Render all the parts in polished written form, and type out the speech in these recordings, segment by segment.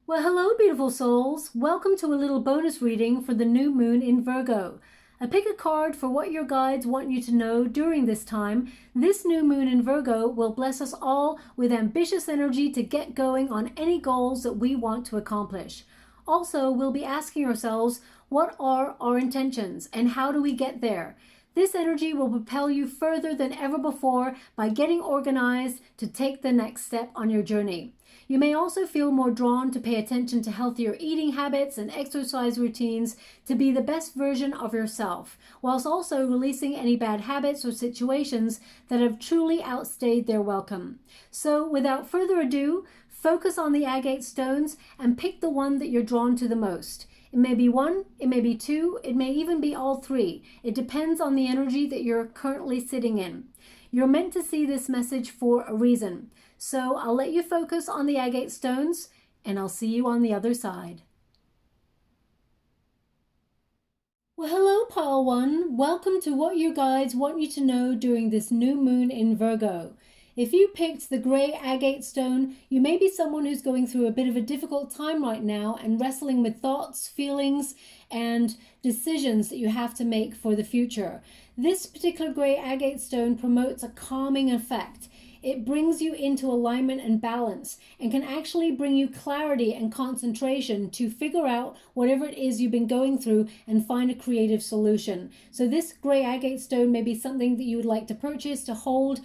Well, hello, beautiful souls. Welcome to a little bonus reading for the new moon in Virgo. I pick a card for what your guides want you to know during this time. This new moon in Virgo will bless us all with ambitious energy to get going on any goals that we want to accomplish. Also, we'll be asking ourselves, what are our intentions and how do we get there? This energy will propel you further than ever before by getting organized to take the next step on your journey. You may also feel more drawn to pay attention to healthier eating habits and exercise routines to be the best version of yourself, whilst also releasing any bad habits or situations that have truly outstayed their welcome. So without further ado, focus on the agate stones and pick the one that you're drawn to the most. It may be one, it may be two, it may even be all three. It depends on the energy that you're currently sitting in. You're meant to see this message for a reason. So I'll let you focus on the agate stones and I'll see you on the other side. Well, hello, Pile 1. Welcome to what your guides want you to know during this new moon in Virgo. If you picked the grey agate stone, you may be someone who's going through a bit of a difficult time right now and wrestling with thoughts, feelings, and decisions that you have to make for the future. This particular grey agate stone promotes a calming effect. It brings you into alignment and balance and can actually bring you clarity and concentration to figure out whatever it is you've been going through and find a creative solution. So this grey agate stone may be something that you would like to purchase to hold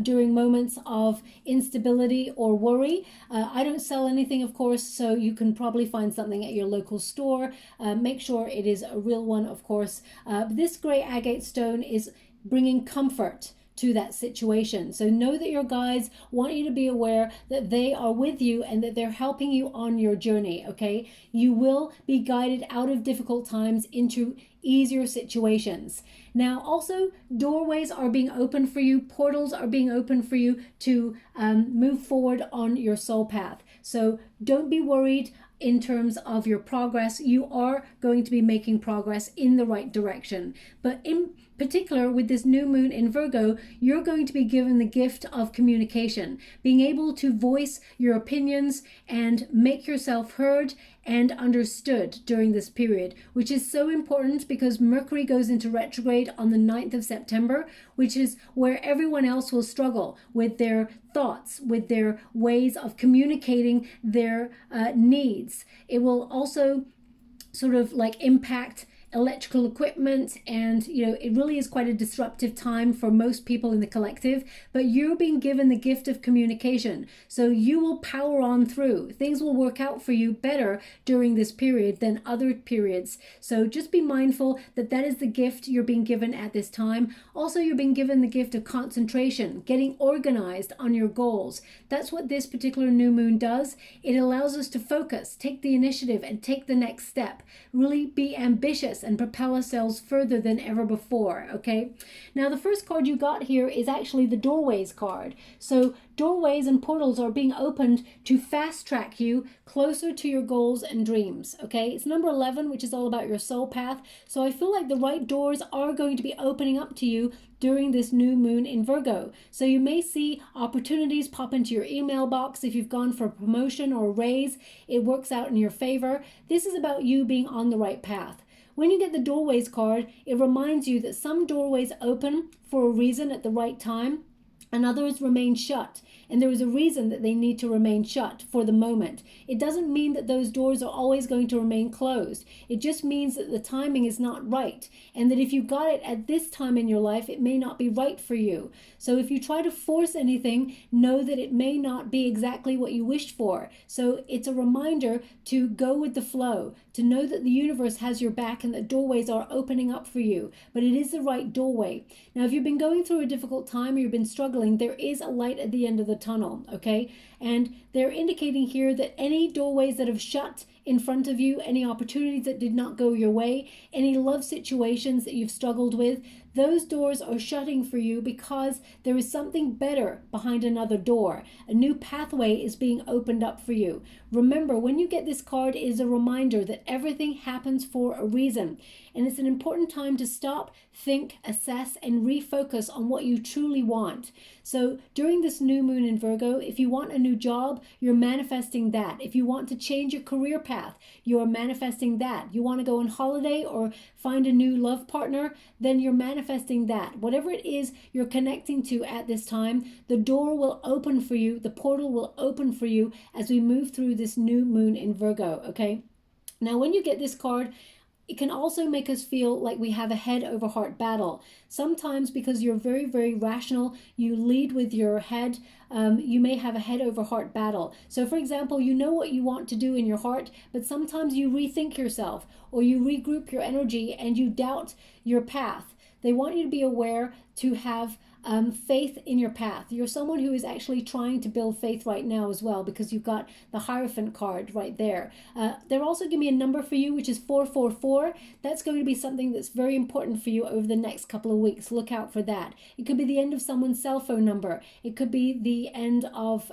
during moments of instability or worry. I don't sell anything, of course, so you can probably find something at your local store. Make sure it is a real one, of course. This grey agate stone is bringing comfort to that situation. So know that your guides want you to be aware that they are with you and that they're helping you on your journey, okay? You will be guided out of difficult times into easier situations. Now, also, doorways are being opened for you, portals are being opened for you to move forward on your soul path. So don't be worried in terms of your progress. You are going to be making progress in the right direction. But in particular, with this new moon in Virgo, you're going to be given the gift of communication, being able to voice your opinions and make yourself heard and understood during this period, which is so important because Mercury goes into retrograde on the 9th of September, which is where everyone else will struggle with their thoughts, with their ways of communicating their needs. It will also sort of like impact electrical equipment, and it really is quite a disruptive time for most people in the collective, but you're being given the gift of communication, so you will power on through. Things will work out for you better during this period than other periods, so just be mindful that that is the gift you're being given at this time. Also, you're being given the gift of concentration, getting organized on your goals. That's what this particular new moon does. It allows us to focus, take the initiative, and take the next step. Really be ambitious and propel ourselves further than ever before, okay? Now, the first card you got here is actually the Doorways card. So doorways and portals are being opened to fast track you closer to your goals and dreams, okay? It's number 11, which is all about your soul path. So I feel like the right doors are going to be opening up to you during this new moon in Virgo. So you may see opportunities pop into your email box. If you've gone for a promotion or a raise, it works out in your favor. This is about you being on the right path. When you get the Doorways card, it reminds you that some doorways open for a reason at the right time and others remain shut. And there is a reason that they need to remain shut for the moment. It doesn't mean that those doors are always going to remain closed. It just means that the timing is not right. And that if you got it at this time in your life, it may not be right for you. So if you try to force anything, know that it may not be exactly what you wished for. So it's a reminder to go with the flow, to know that the universe has your back and that doorways are opening up for you. But it is the right doorway. Now, if you've been going through a difficult time or you've been struggling, there is a light at the end of the tunnel, okay? And they're indicating here that any doorways that have shut in front of you, any opportunities that did not go your way, any love situations that you've struggled with, those doors are shutting for you because there is something better behind another door. A new pathway is being opened up for you. Remember, when you get this card, it is a reminder that everything happens for a reason. And it's an important time to stop, think, assess, and refocus on what you truly want. So during this new moon in Virgo, if you want a new job, you're manifesting that. If you want to change your career path, you are manifesting that. You want to go on holiday or find a new love partner, then you're manifesting that. Whatever it is you're connecting to at this time, the door will open for you, the portal will open for you as we move through this new moon in Virgo, okay? Now, when you get this card, it can also make us feel like we have a head over heart battle. Sometimes because you're very, very rational, you lead with your head, you may have a head over heart battle. So for example, you know what you want to do in your heart, but sometimes you rethink yourself or you regroup your energy and you doubt your path. They want you to be aware to have faith in your path. You're someone who is actually trying to build faith right now as well, because you've got the Hierophant card right there. They're also giving me a number for you, which is 444. That's going to be something that's very important for you over the next couple of weeks. Look out for that. It could be the end of someone's cell phone number. It could be the end of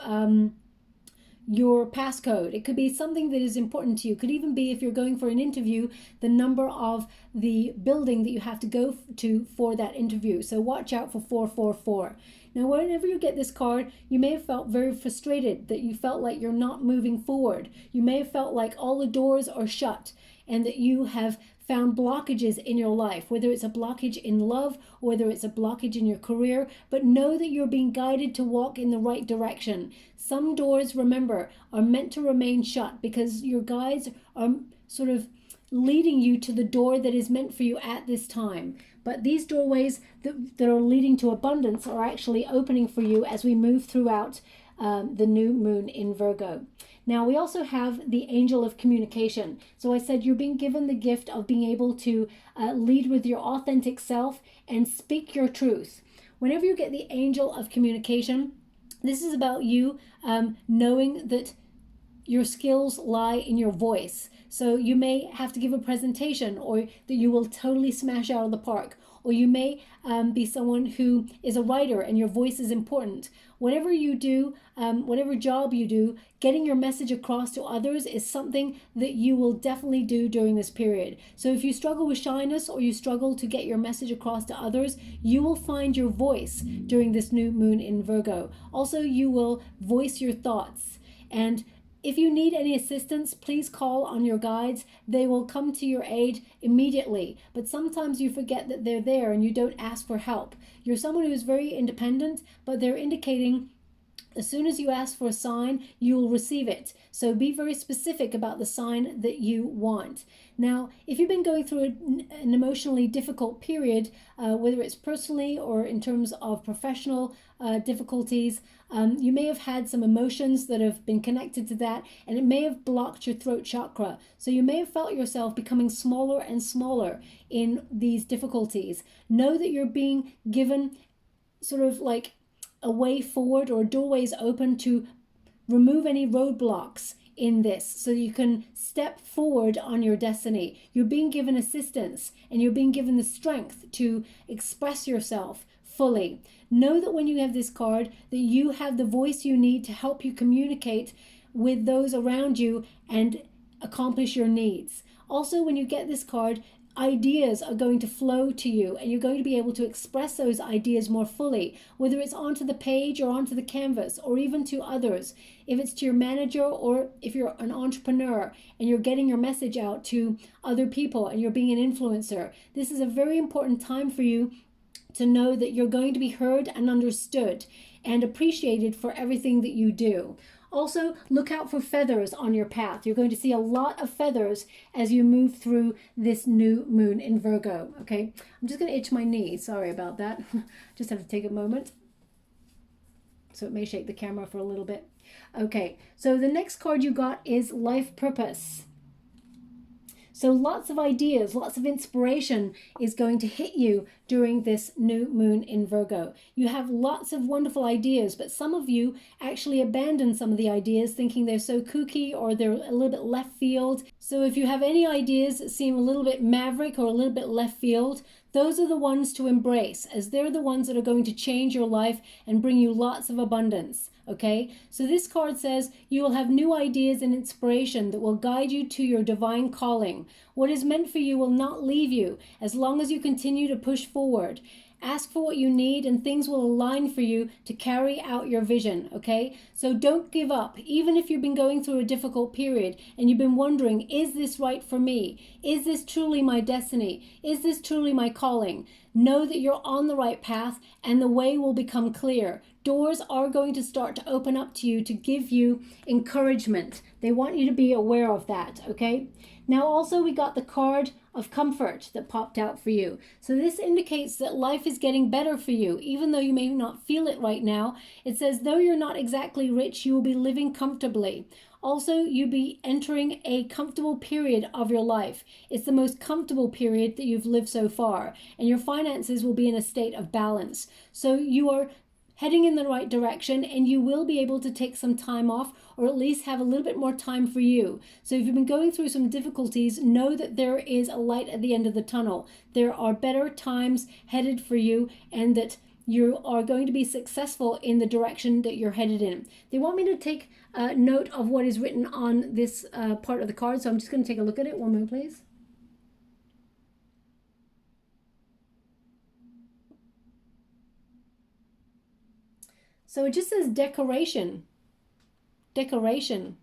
your passcode. It could be something that is important to you. It could even be, if you're going for an interview, the number of the building that you have to go to for that interview. So watch out for 444. Now, whenever you get this card, you may have felt very frustrated, that you felt like you're not moving forward. You may have felt like all the doors are shut and that you have found blockages in your life, whether it's a blockage in love, or whether it's a blockage in your career, but know that you're being guided to walk in the right direction. Some doors, remember, are meant to remain shut because your guides are sort of leading you to the door that is meant for you at this time. But these doorways that are leading to abundance are actually opening for you as we move throughout the new moon in Virgo. Now, we also have the angel of communication. So I said you're being given the gift of being able to lead with your authentic self and speak your truth. Whenever you get the angel of communication, this is about you knowing that your skills lie in your voice. So you may have to give a presentation, or that you will totally smash out of the park. Or you may be someone who is a writer and your voice is important. Whatever you do, whatever job you do, getting your message across to others is something that you will definitely do during this period. So if you struggle with shyness, or you struggle to get your message across to others, you will find your voice during this new moon in Virgo. Also, you will voice your thoughts. And if you need any assistance, please call on your guides. They will come to your aid immediately. But sometimes you forget that they're there and you don't ask for help. You're someone who is very independent, but they're indicating as soon as you ask for a sign, you will receive it. So be very specific about the sign that you want. Now, if you've been going through an emotionally difficult period, whether it's personally or in terms of professional difficulties, you may have had some emotions that have been connected to that, and it may have blocked your throat chakra. So you may have felt yourself becoming smaller and smaller in these difficulties. Know that you're being given sort of like a way forward, or doorways open to remove any roadblocks in this, so you can step forward on your destiny. You're being given assistance, and you're being given the strength to express yourself fully. Know that when you have this card, that you have the voice you need to help you communicate with those around you and accomplish your needs. Also, when you get this card, ideas are going to flow to you, and you're going to be able to express those ideas more fully, whether it's onto the page or onto the canvas, or even to others. If it's to your manager, or if you're an entrepreneur and you're getting your message out to other people and you're being an influencer, this is a very important time for you to know that you're going to be heard and understood and appreciated for everything that you do. Also, look out for feathers on your path. You're going to see a lot of feathers as you move through this new moon in Virgo, okay? I'm just going to itch my knee. Sorry about that. Just have to take a moment. So it may shake the camera for a little bit. Okay, so the next card you got is Life Purpose. So lots of ideas, lots of inspiration is going to hit you during this new moon in Virgo. You have lots of wonderful ideas, but some of you actually abandon some of the ideas thinking they're so kooky or they're a little bit left field. So if you have any ideas that seem a little bit maverick or a little bit left field, those are the ones to embrace, as they're the ones that are going to change your life and bring you lots of abundance. Okay, so this card says you will have new ideas and inspiration that will guide you to your divine calling. What is meant for you will not leave you as long as you continue to push forward. Ask for what you need and things will align for you to carry out your vision, okay? So don't give up, even if you've been going through a difficult period and you've been wondering, is this right for me? Is this truly my destiny? Is this truly my calling? Know that you're on the right path and the way will become clear. Doors are going to start to open up to you to give you encouragement. They want you to be aware of that, okay? Now also we got the card of comfort that popped out for you. So this indicates that life is getting better for you, even though you may not feel it right now. It says, though you're not exactly rich, you will be living comfortably. Also, you'll be entering a comfortable period of your life. It's the most comfortable period that you've lived so far, and your finances will be in a state of balance. So you are heading in the right direction, and you will be able to take some time off, or at least have a little bit more time for you. So if you've been going through some difficulties, know that there is a light at the end of the tunnel. There are better times headed for you, and that you are going to be successful in the direction that you're headed in. They want me to take note of what is written on this part of the card, so I'm just going to take a look at it. One moment, please. So it just says decoration. Decoration.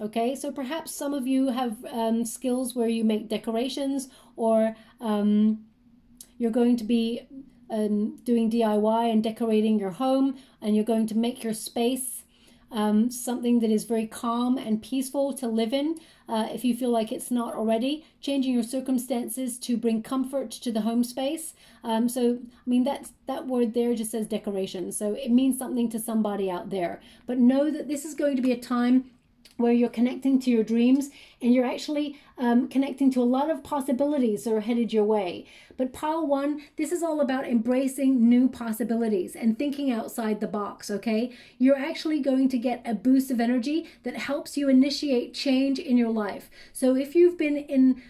Okay, so perhaps some of you have skills where you make decorations, or you're going to be doing DIY and decorating your home, and you're going to make your space something that is very calm and peaceful to live in. If you feel like it's not already, changing your circumstances to bring comfort to the home space. So, I mean, that word there just says decoration. So it means something to somebody out there. But know that this is going to be a time where you're connecting to your dreams, and you're actually connecting to a lot of possibilities that are headed your way. But pile one, this is all about embracing new possibilities and thinking outside the box, okay? You're actually going to get a boost of energy that helps you initiate change in your life. So if you've been in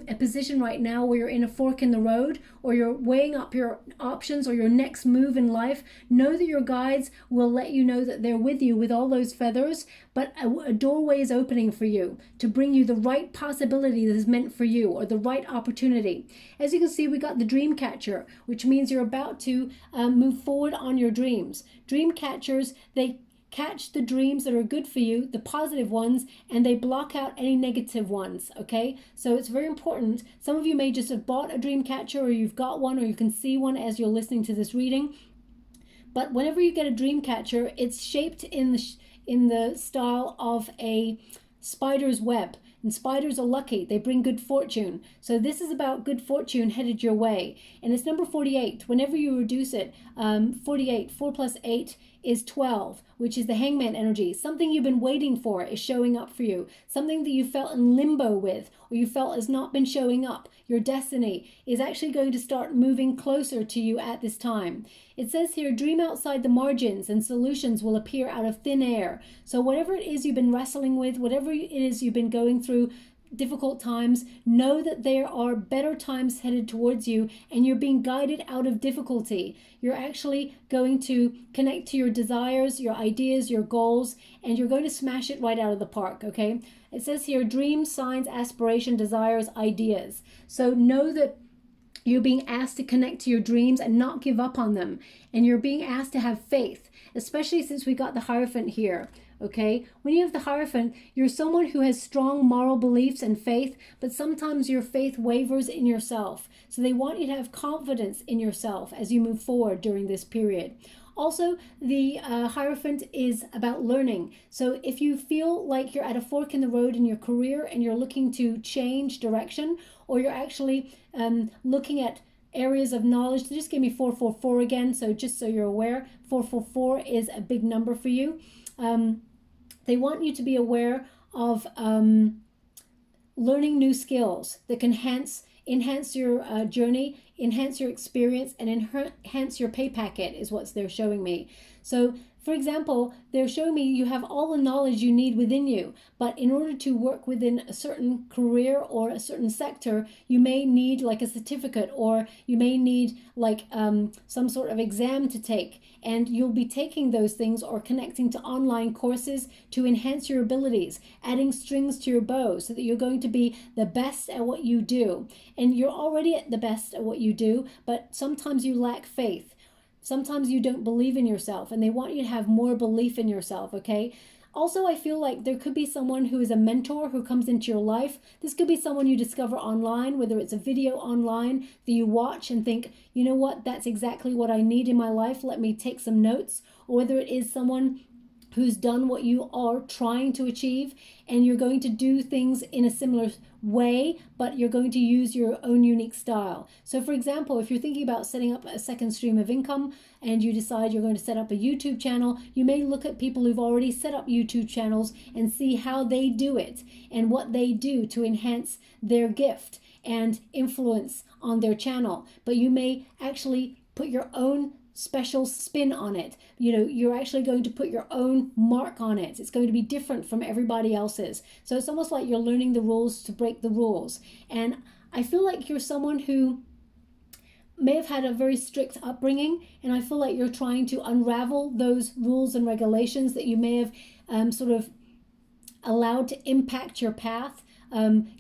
a position right now where you're in a fork in the road, or you're weighing up your options or your next move in life, know that your guides will let you know that they're with you with all those feathers, but a doorway is opening for you to bring you the right possibility that is meant for you, or the right opportunity. As you can see, we got the dream catcher, which means you're about to move forward on your dreams. Dream catchers, they catch the dreams that are good for you, the positive ones, and they block out any negative ones, okay? So it's very important. Some of you may just have bought a dream catcher, or you've got one, or you can see one as you're listening to this reading. But whenever you get a dream catcher, it's shaped in the style of a spider's web. And spiders are lucky. They bring good fortune. So this is about good fortune headed your way. And it's number 48. Whenever you reduce it, 48, 4 plus 8 is 12, which is the hangman energy. Something you've been waiting for is showing up for you. Something that you felt in limbo with, or you felt has not been showing up. Your destiny is actually going to start moving closer to you at this time. It says here, dream outside the margins and solutions will appear out of thin air. So whatever it is you've been wrestling with, whatever it is you've been going through, difficult times, know that there are better times headed towards you, and you're being guided out of difficulty. You're actually going to connect to your desires, your ideas, your goals, and you're going to smash it right out of the park, okay? It says here, dreams, signs, aspiration, desires, ideas. So know that you're being asked to connect to your dreams and not give up on them. And you're being asked to have faith, especially since we got the Hierophant here. Okay, when you have the Hierophant, you're someone who has strong moral beliefs and faith, but sometimes your faith wavers in yourself. So they want you to have confidence in yourself as you move forward during this period. Also, the Hierophant is about learning. So if you feel like you're at a fork in the road in your career and you're looking to change direction, or you're actually looking at areas of knowledge, they just gave me 444 again, so just so you're aware, 444 is a big number for you. They want you to be aware of learning new skills that can enhance your journey, enhance your experience, and enhance your pay packet is what they're showing me. So for example, they're showing me you have all the knowledge you need within you, but in order to work within a certain career or a certain sector, you may need like a certificate, or you may need like some sort of exam to take, and you'll be taking those things or connecting to online courses to enhance your abilities, adding strings to your bow so that you're going to be the best at what you do. And you're already at the best at what you do, but sometimes you lack faith. Sometimes you don't believe in yourself, and they want you to have more belief in yourself, okay? Also, I feel like there could be someone who is a mentor who comes into your life. This could be someone you discover online, whether it's a video online that you watch and think, you know what, that's exactly what I need in my life. Let me take some notes. Or whether it is someone who's done what you are trying to achieve, and you're going to do things in a similar way, but you're going to use your own unique style. So for example, if you're thinking about setting up a second stream of income and you decide you're going to set up a YouTube channel, you may look at people who've already set up YouTube channels and see how they do it and what they do to enhance their gift and influence on their channel. But you may actually put your own special spin on it. You know, you're actually going to put your own mark on it. It's going to be different from everybody else's. So it's almost like you're learning the rules to break the rules. And I feel like you're someone who may have had a very strict upbringing, and I feel like you're trying to unravel those rules and regulations that you may have sort of allowed to impact your path.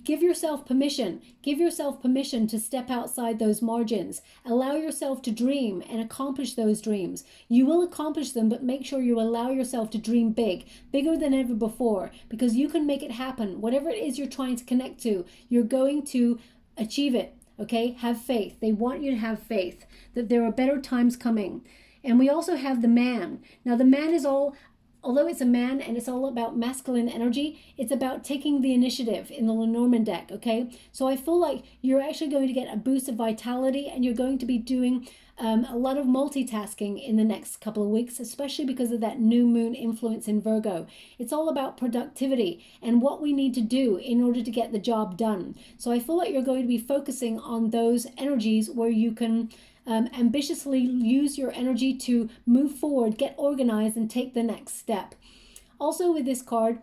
Give yourself permission. Give yourself permission to step outside those margins. Allow yourself to dream and accomplish those dreams. You will accomplish them, but make sure you allow yourself to dream big, bigger than ever before, because you can make it happen. Whatever it is you're trying to connect to, you're going to achieve it. Okay? Have faith. They want you to have faith that there are better times coming. And we also have the man. Now, the man is although it's a man and it's all about masculine energy, it's about taking the initiative in the Lenormand deck, okay? So I feel like you're actually going to get a boost of vitality, and you're going to be doing a lot of multitasking in the next couple of weeks, especially because of that new moon influence in Virgo. It's all about productivity and what we need to do in order to get the job done. So I feel like you're going to be focusing on those energies where you can ambitiously use your energy to move forward, get organized, and take the next step. Also with this card,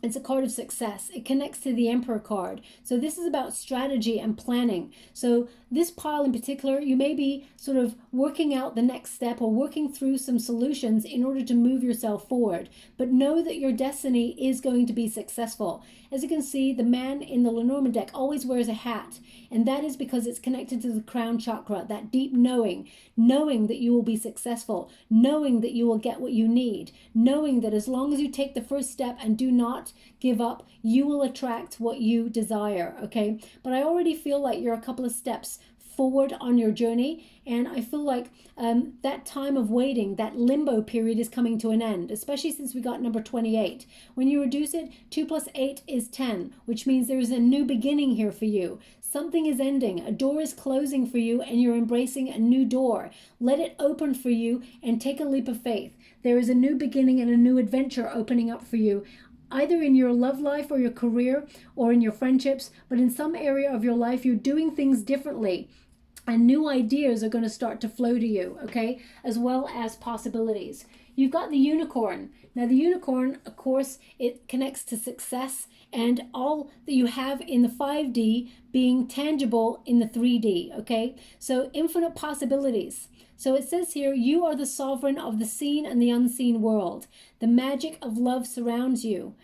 it's a card of success. It connects to the Emperor card. So this is about strategy and planning. So this pile in particular, you may be sort of working out the next step or working through some solutions in order to move yourself forward. But know that your destiny is going to be successful. As you can see, the man in the Lenormand deck always wears a hat. And that is because it's connected to the crown chakra, that deep knowing that you will be successful, knowing that you will get what you need, knowing that as long as you take the first step and do not give up, you will attract what you desire, okay? But I already feel like you're a couple of steps forward on your journey, and I feel like that time of waiting, that limbo period, is coming to an end, especially since we got number 28. When you reduce it, 2 plus 8 is 10, which means there is a new beginning here for you. Something is ending, a door is closing for you, and you're embracing a new door. Let it open for you and take a leap of faith. There is a new beginning and a new adventure opening up for you, either in your love life or your career or in your friendships, but in some area of your life, you're doing things differently. And new ideas are going to start to flow to you, okay? As well as possibilities. You've got the unicorn. Now the unicorn, of course, it connects to success and all that you have in the 5D being tangible in the 3D, okay? So infinite possibilities. So it says here, you are the sovereign of the seen and the unseen world. The magic of love surrounds you.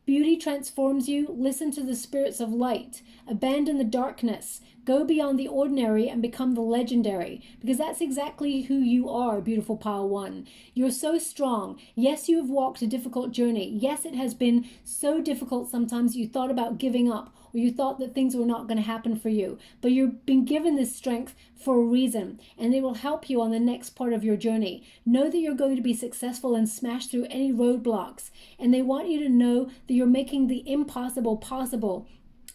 Beauty transforms you. Listen to the spirits of light. Abandon the darkness. Go beyond the ordinary and become the legendary, because that's exactly who you are, beautiful pile one. You're so strong. Yes, you have walked a difficult journey. Yes, it has been so difficult sometimes you thought about giving up, or you thought that things were not going to happen for you. But you've been given this strength for a reason, and it will help you on the next part of your journey. Know that you're going to be successful and smash through any roadblocks, and they want you to know that you're making the impossible possible.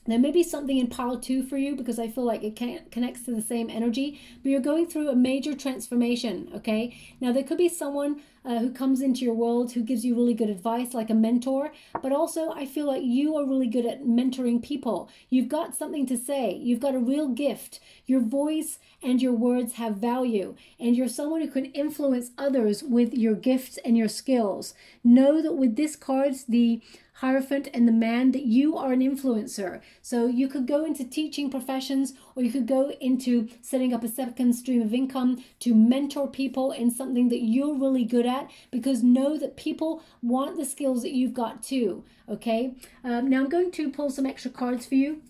There may be something in pile 2 for you, because I feel like it connects to the same energy, but you're going through a major transformation, okay? Now there could be someone who comes into your world, who gives you really good advice, like a mentor. But also, I feel like you are really good at mentoring people. You've got something to say. You've got a real gift. Your voice and your words have value, and you're someone who can influence others with your gifts and your skills. Know that with this card, the Hierophant and the Man, that you are an influencer. So you could go into teaching professions, or you could go into setting up a second stream of income to mentor people in something that you're really good at, because know that people want the skills that you've got too. Okay, now I'm going to pull some extra cards for you,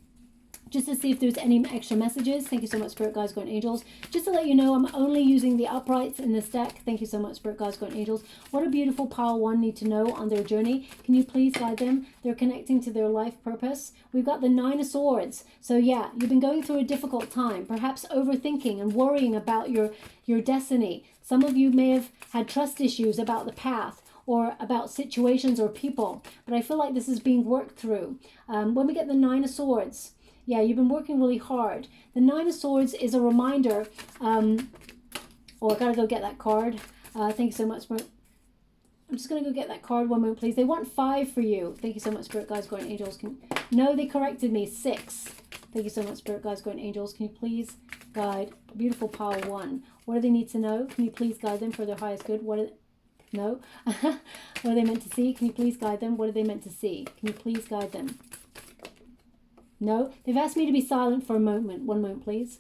just to see if there's any extra messages. Thank you so much, Spirit Guides, Guardian Angels. Just to let you know, I'm only using the uprights in this deck. Thank you so much, Spirit Guides, Guardian Angels. What a beautiful pile one need to know on their journey. Can you please guide them? They're connecting to their life purpose. We've got the Nine of Swords. So yeah, you've been going through a difficult time, perhaps overthinking and worrying about your destiny. Some of you may have had trust issues about the path, or about situations or people, but I feel like this is being worked through. When we get the Nine of Swords, yeah, you've been working really hard. The Nine of Swords is a reminder. I gotta go get that card. Thank you so much. I'm just gonna go get that card. One moment, please. They want 5 for you. Thank you so much, Spirit Guides, Guardian Angels. No, they corrected me. 6. Thank you so much, Spirit Guides, Guardian Angels. Can you please guide beautiful pile 1? What do they need to know? Can you please guide them for their highest good? No. What are they meant to see? Can you please guide them? What are they meant to see? Can you please guide them? No. They've asked me to be silent for a moment. One moment, please.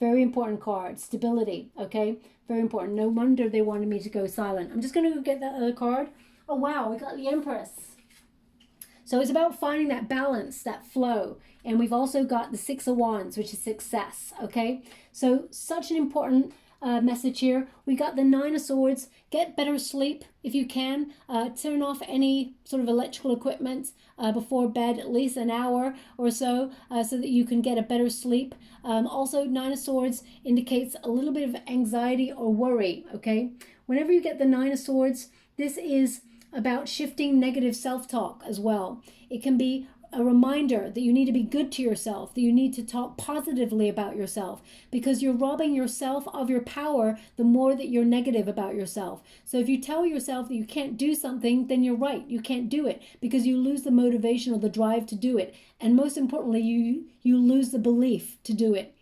Very important card. Stability. Okay? Very important. No wonder they wanted me to go silent. I'm just going to go get that other card. Oh, wow. We got the Empress. So it's about finding that balance, that flow. And we've also got the Six of Wands, which is success. Okay? So such an important message here. We got the Nine of Swords. Get better sleep if you can. Turn off any sort of electrical equipment before bed, at least an hour or so that you can get a better sleep. Also, Nine of Swords indicates a little bit of anxiety or worry. Okay? Whenever you get the Nine of Swords, this is about shifting negative self-talk as well. It can be a reminder that you need to be good to yourself, that you need to talk positively about yourself, because you're robbing yourself of your power the more that you're negative about yourself. So if you tell yourself that you can't do something, then you're right, you can't do it, because you lose the motivation or the drive to do it. And most importantly, you lose the belief to do it,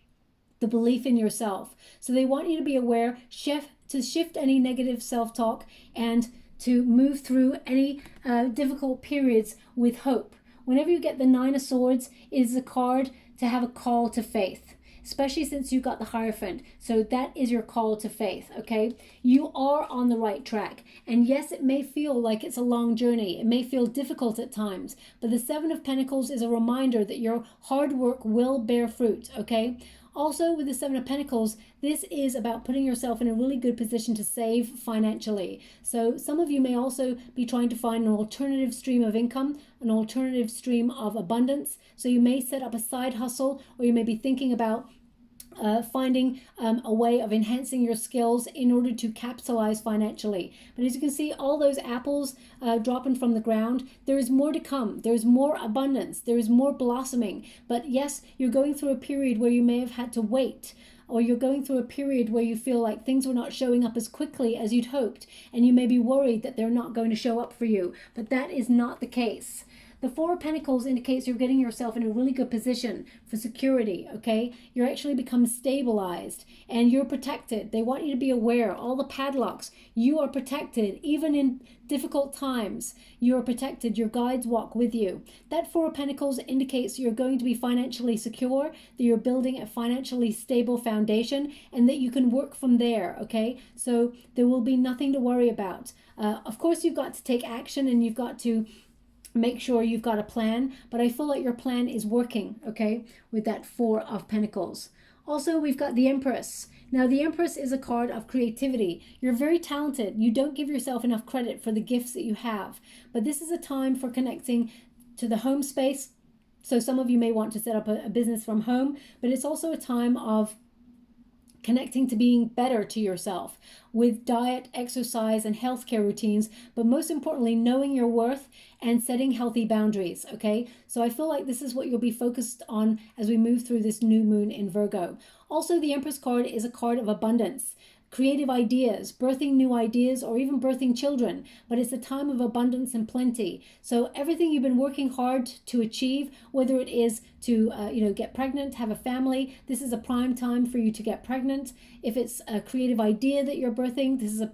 the belief in yourself. So they want you to be aware, to shift any negative self-talk, and to move through any difficult periods with hope. Whenever you get the Nine of Swords, it is a card to have a call to faith, especially since you got the Hierophant. So that is your call to faith, okay? You are on the right track. And yes, it may feel like it's a long journey. It may feel difficult at times, but the Seven of Pentacles is a reminder that your hard work will bear fruit, okay? Also, with the Seven of Pentacles, this is about putting yourself in a really good position to save financially. So some of you may also be trying to find an alternative stream of income, an alternative stream of abundance. So you may set up a side hustle, or you may be thinking about finding a way of enhancing your skills in order to capitalize financially. But as you can see, all those apples dropping from the ground, there is more to come. There's more abundance. There is more blossoming. But yes, you're going through a period where you may have had to wait, or you're going through a period where you feel like things were not showing up as quickly as you'd hoped, and you may be worried that they're not going to show up for you. But that is not the case. The Four of Pentacles indicates you're getting yourself in a really good position for security, okay? You're actually become stabilized and you're protected. They want you to be aware, all the padlocks, you are protected. Even in difficult times, you are protected. Your guides walk with you. That Four of Pentacles indicates you're going to be financially secure, that you're building a financially stable foundation, and that you can work from there, okay? So there will be nothing to worry about. Of course, you've got to take action, and you've got to make sure you've got a plan, but I feel like your plan is working, okay, with that Four of Pentacles. Also, we've got the Empress. Now, the Empress is a card of creativity. You're very talented. You don't give yourself enough credit for the gifts that you have, but this is a time for connecting to the home space. So some of you may want to set up a business from home, but it's also a time of connecting to being better to yourself with diet, exercise, and healthcare routines, but most importantly, knowing your worth and setting healthy boundaries, okay? So I feel like this is what you'll be focused on as we move through this new moon in Virgo. Also, the Empress card is a card of abundance, creative ideas, birthing new ideas, or even birthing children, but it's a time of abundance and plenty. So everything you've been working hard to achieve, whether it is to get pregnant, have a family, this is a prime time for you to get pregnant. If it's a creative idea that you're birthing, this is a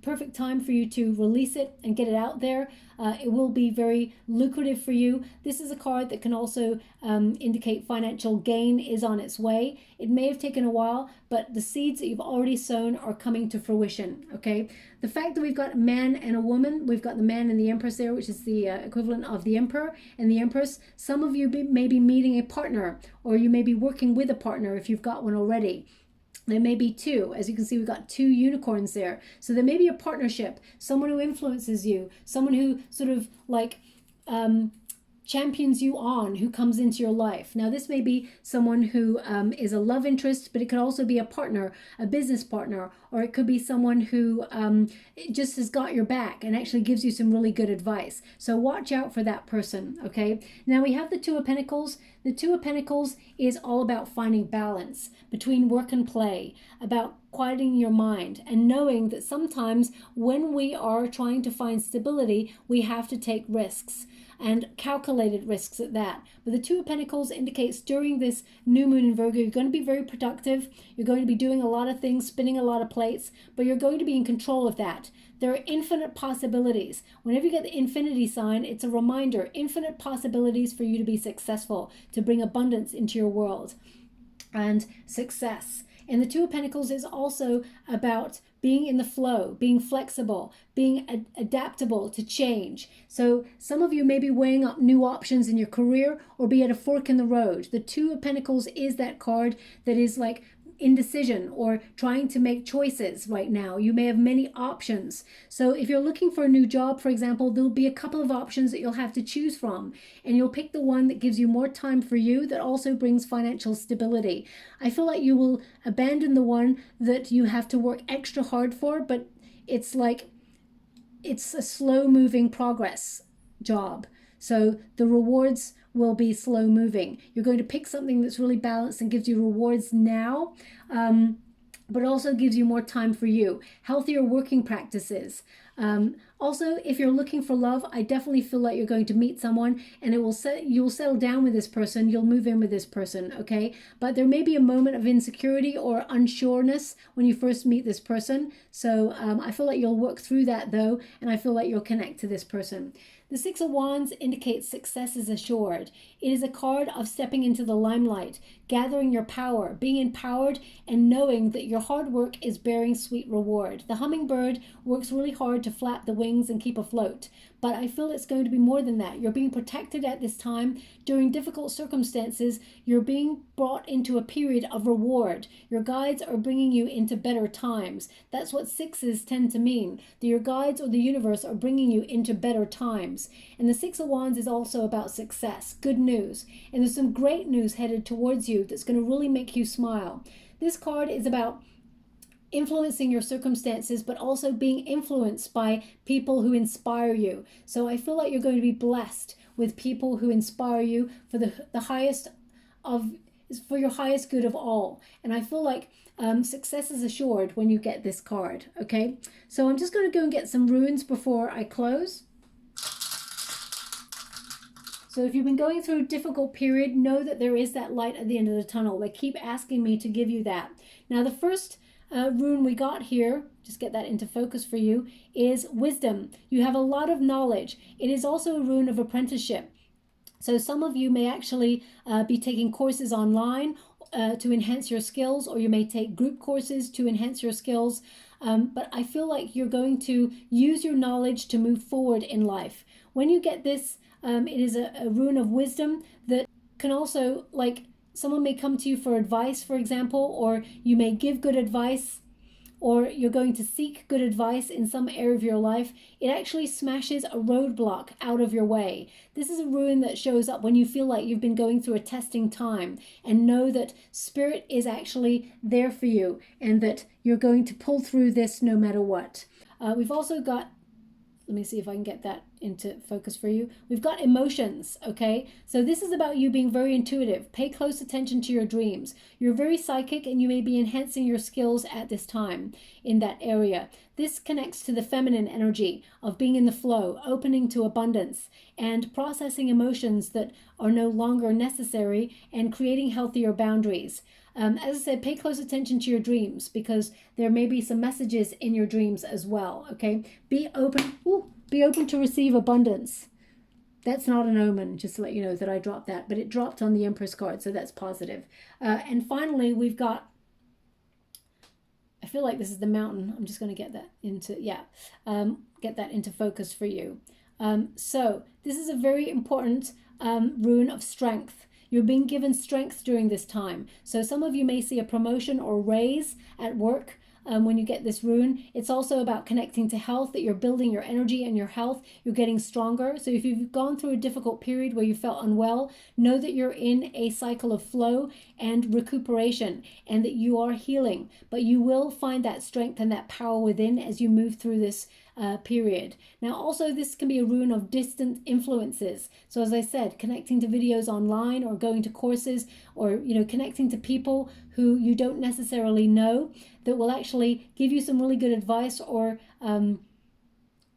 perfect time for you to release it and get it out there. It will be very lucrative for you. This is a card that can also indicate financial gain is on its way. It may have taken a while, but the seeds that you've already sown are coming to fruition, okay? The fact that we've got a man and a woman, we've got the man and the Empress there, which is the equivalent of the Emperor and the Empress. Some of you may be meeting a partner, or you may be working with a partner if you've got one already. There may be two. As you can see, we've got two unicorns there. So there may be a partnership, someone who influences you, someone who sort of like champions you on, who comes into your life. Now, this may be someone who is a love interest, but it could also be a partner, a business partner, or it could be someone who just has got your back and actually gives you some really good advice. So watch out for that person, okay? Now we have the Two of Pentacles. The Two of Pentacles is all about finding balance between work and play, about quieting your mind and knowing that sometimes when we are trying to find stability, we have to take risks, and calculated risks at that. But the Two of Pentacles indicates during this new moon in Virgo, you're going to be very productive. You're going to be doing a lot of things, spinning a lot of plates, but you're going to be in control of that. There are infinite possibilities. Whenever you get the infinity sign, it's a reminder, infinite possibilities for you to be successful, to bring abundance into your world and success. And the Two of Pentacles is also about being in the flow, being flexible, being adaptable to change. So some of you may be weighing up new options in your career or be at a fork in the road. The Two of Pentacles is that card that is like indecision or trying to make choices right now. You may have many options. So if you're looking for a new job, for example, there'll be a couple of options that you'll have to choose from, and you'll pick the one that gives you more time for you, that also brings financial stability. I feel like you will abandon the one that you have to work extra hard for, but it's like it's a slow moving progress job. So the rewards will be slow moving. You're going to pick something that's really balanced and gives you rewards now, but also gives you more time for you. Healthier working practices. Also, if you're looking for love, I definitely feel like you're going to meet someone and you'll settle down with this person. You'll move in with this person, okay? But there may be a moment of insecurity or unsureness when you first meet this person. So I feel like you'll work through that though, and I feel like you'll connect to this person. The Six of Wands indicates success is assured. It is a card of stepping into the limelight, gathering your power, being empowered, and knowing that your hard work is bearing sweet reward. The hummingbird works really hard to flap the wings and keep afloat, but I feel it's going to be more than that. You're being protected at this time. During difficult circumstances, you're being brought into a period of reward. Your guides are bringing you into better times. That's what sixes tend to mean, that your guides or the universe are bringing you into better times. And the Six of Wands is also about success, good news. And there's some great news headed towards you that's going to really make you smile. This card is about influencing your circumstances, but also being influenced by people who inspire you. So I feel like you're going to be blessed with people who inspire you for the highest of, for your highest good of all. And I feel like success is assured when you get this card, okay? So I'm just going to go and get some runes before I close. So if you've been going through a difficult period, know that there is that light at the end of the tunnel. They keep asking me to give you that. Now the first rune we got here, just get that into focus for you, is wisdom. You have a lot of knowledge. It is also a rune of apprenticeship. So some of you may actually be taking courses online to enhance your skills, or you may take group courses to enhance your skills. But I feel like you're going to use your knowledge to move forward in life. When you get this, it is a rune of wisdom that can also, like, someone may come to you for advice, for example, or you may give good advice. or you're going to seek good advice in some area of your life, it actually smashes a roadblock out of your way. This is a rune that shows up when you feel like you've been going through a testing time, and know that Spirit is actually there for you and that you're going to pull through this no matter what. We've also got, let me see if I can get that into focus for you. We've got emotions, okay? So this is about you being very intuitive. Pay close attention to your dreams. You're very psychic and you may be enhancing your skills at this time in that area. This connects to the feminine energy of being in the flow, opening to abundance, and processing emotions that are no longer necessary and creating healthier boundaries. As I said, pay close attention to your dreams because there may be some messages in your dreams as well, okay? Be open to receive abundance. That's not an omen, just to let you know that I dropped that, but it dropped on the Empress card, so that's positive. And finally, we've got, I feel like this is the mountain. I'm just going to get that into focus for you. So this is a very important rune of strength. You're being given strength during this time. So some of you may see a promotion or raise at work when you get this rune. It's also about connecting to health, that you're building your energy and your health. You're getting stronger. So if you've gone through a difficult period where you felt unwell, know that you're in a cycle of flow and recuperation and that you are healing. But you will find that strength and that power within as you move through this period. Now also this can be a rune of distant influences. So as I said, connecting to videos online or going to courses or connecting to people who you don't necessarily know that will actually give you some really good advice or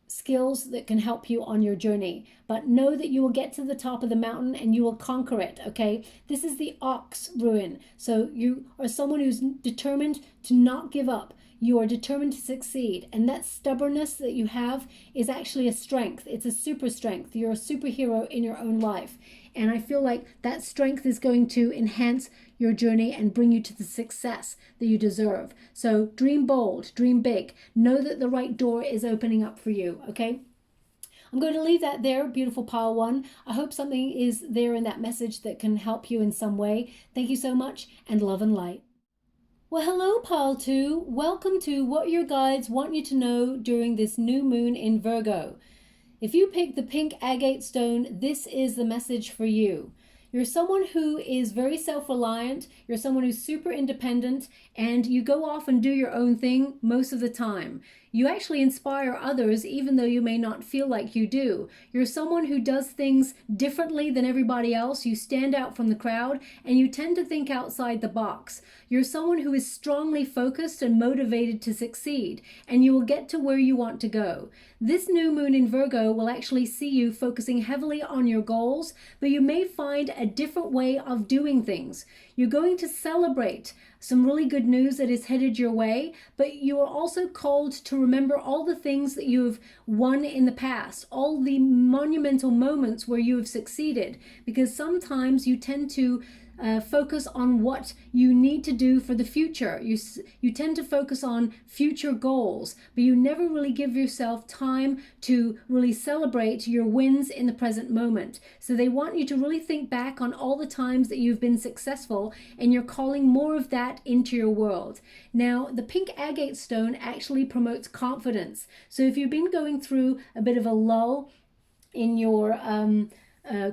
skills that can help you on your journey. But know that you will get to the top of the mountain and you will conquer it, okay? This is the ox rune. So you are someone who's determined to not give up. You are determined to succeed. And that stubbornness that you have is actually a strength. It's a super strength. You're a superhero in your own life. And I feel like that strength is going to enhance your journey and bring you to the success that you deserve. So dream bold, dream big. Know that the right door is opening up for you, okay? I'm going to leave that there, beautiful pile one. I hope something is there in that message that can help you in some way. Thank you so much, and love and light. Well, hello, pile 2. Welcome to what your guides want you to know during this new moon in Virgo. If you pick the pink agate stone, this is the message for you. You're someone who is very self-reliant, you're someone who's super independent, and you go off and do your own thing most of the time. You actually inspire others even though you may not feel like you do. You're someone who does things differently than everybody else. You stand out from the crowd and you tend to think outside the box. You're someone who is strongly focused and motivated to succeed, and you will get to where you want to go. This new moon in Virgo will actually see you focusing heavily on your goals, but you may find a different way of doing things. You're going to celebrate some really good news that is headed your way, but you are also called to remember all the things that you have won in the past, all the monumental moments where you have succeeded, because sometimes you tend to focus on what you need to do for the future. You tend to focus on future goals, but you never really give yourself time to really celebrate your wins in the present moment. So they want you to really think back on all the times that you've been successful, and you're calling more of that into your world. Now, the pink agate stone actually promotes confidence. So if you've been going through a bit of a lull in your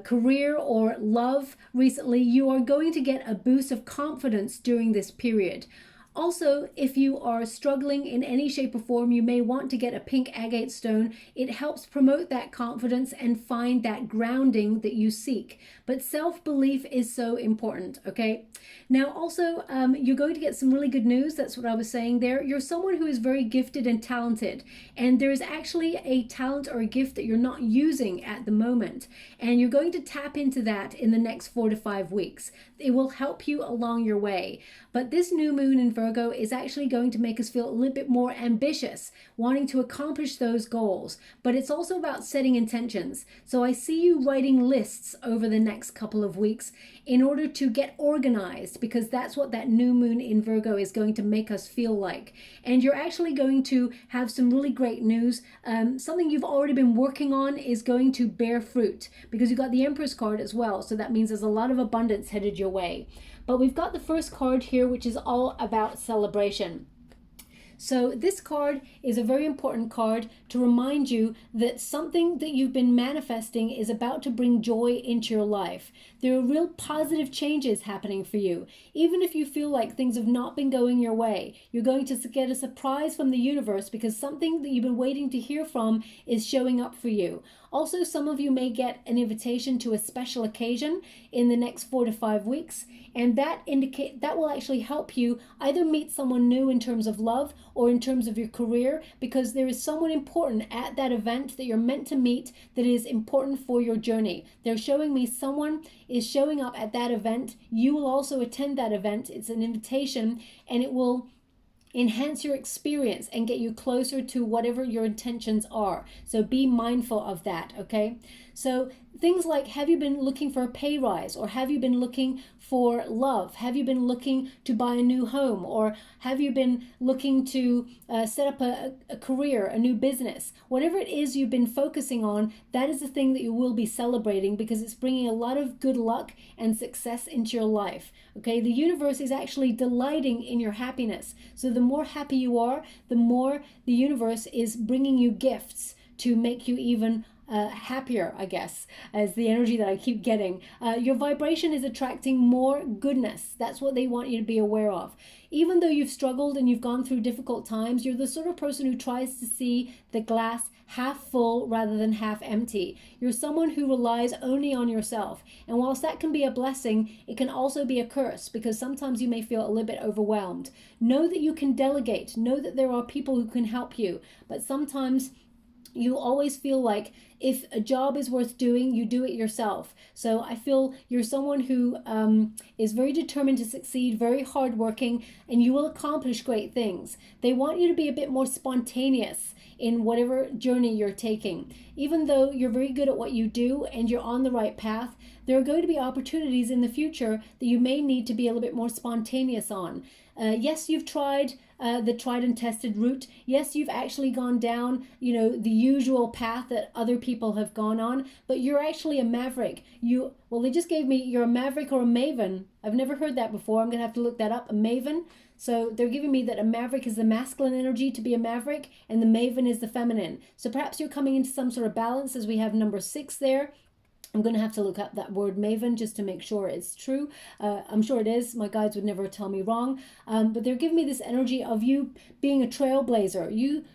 career or love recently, you are going to get a boost of confidence during this period. Also, if you are struggling in any shape or form, you may want to get a pink agate stone. It helps promote that confidence and find that grounding that you seek. But self-belief is so important, okay? Now, also, you're going to get some really good news. That's what I was saying there. You're someone who is very gifted and talented, and there is actually a talent or a gift that you're not using at the moment, and you're going to tap into that in the next 4 to 5 weeks. It will help you along your way. But this new moon in Virgo is actually going to make us feel a little bit more ambitious, wanting to accomplish those goals. But it's also about setting intentions. So I see you writing lists over the next couple of weeks in order to get organized, because that's what that new moon in Virgo is going to make us feel like. And you're actually going to have some really great news. Something you've already been working on is going to bear fruit, because you've got the Empress card as well. So that means there's a lot of abundance headed your way. But we've got the first card here, which is all about celebration. So this card is a very important card to remind you that something that you've been manifesting is about to bring joy into your life. There are real positive changes happening for you. Even if you feel like things have not been going your way, you're going to get a surprise from the universe because something that you've been waiting to hear from is showing up for you. Also, some of you may get an invitation to a special occasion in the next 4 to 5 weeks, and that will actually help you either meet someone new in terms of love or in terms of your career, because there is someone important at that event that you're meant to meet that is important for your journey. They're showing me someone is showing up at that event. You will also attend that event. It's an invitation, and it will enhance your experience and get you closer to whatever your intentions are. So be mindful of that, okay? So things like, have you been looking for a pay rise, or have you been looking for love? Have you been looking to buy a new home, or have you been looking to set up a career, a new business? Whatever it is you've been focusing on, that is the thing that you will be celebrating, because it's bringing a lot of good luck and success into your life. Okay, the universe is actually delighting in your happiness. So the more happy you are, the more the universe is bringing you gifts to make you even happier, I guess, as the energy that I keep getting. Your vibration is attracting more goodness. That's what they want you to be aware of. Even though you've struggled and you've gone through difficult times, you're the sort of person who tries to see the glass half full rather than half empty. You're someone who relies only on yourself. And whilst that can be a blessing, it can also be a curse, because sometimes you may feel a little bit overwhelmed. Know that you can delegate. Know that there are people who can help you. But sometimes you always feel like if a job is worth doing, you do it yourself. So I feel you're someone who is very determined to succeed, very hardworking, and you will accomplish great things. They want you to be a bit more spontaneous in whatever journey you're taking. Even though you're very good at what you do and you're on the right path, there are going to be opportunities in the future that you may need to be a little bit more spontaneous on. Yes, you've tried the tried and tested route. Yes, you've actually gone down, the usual path that other people have gone on, but you're actually a maverick. They just gave me, you're a maverick or a maven. I've never heard that before. I'm going to have to look that up. A maven. So they're giving me that a maverick is the masculine energy to be a maverick, and the maven is the feminine. So perhaps you're coming into some sort of balance, as we have number 6 there. I'm going to have to look up that word maven just to make sure it's true. I'm sure it is. My guides would never tell me wrong. But they're giving me this energy of you being a trailblazer. You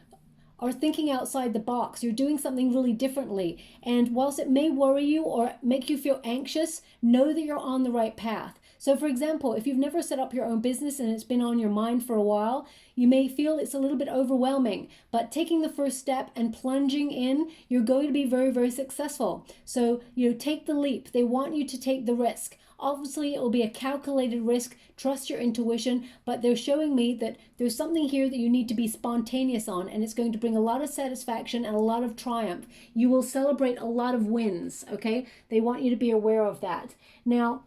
are thinking outside the box. You're doing something really differently. And whilst it may worry you or make you feel anxious, know that you're on the right path. So for example, if you've never set up your own business and it's been on your mind for a while, you may feel it's a little bit overwhelming, but taking the first step and plunging in, you're going to be very, very successful. So, take the leap. They want you to take the risk. Obviously, it will be a calculated risk. Trust your intuition, but they're showing me that there's something here that you need to be spontaneous on, and it's going to bring a lot of satisfaction and a lot of triumph. You will celebrate a lot of wins, okay? They want you to be aware of that. Now,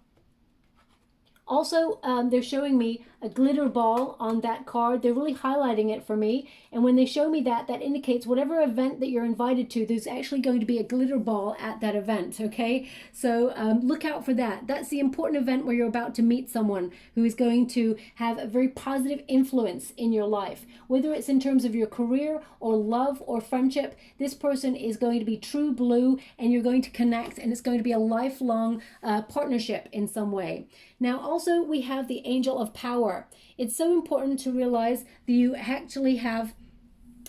also, they're showing me a glitter ball on that card. They're really highlighting it for me. And when they show me that, that indicates whatever event that you're invited to, there's actually going to be a glitter ball at that event, okay? So look out for that. That's the important event where you're about to meet someone who is going to have a very positive influence in your life. Whether it's in terms of your career or love or friendship, this person is going to be true blue, and you're going to connect, and it's going to be a lifelong partnership in some way. Now, also, we have the Angel of Power. It's so important to realize that you actually have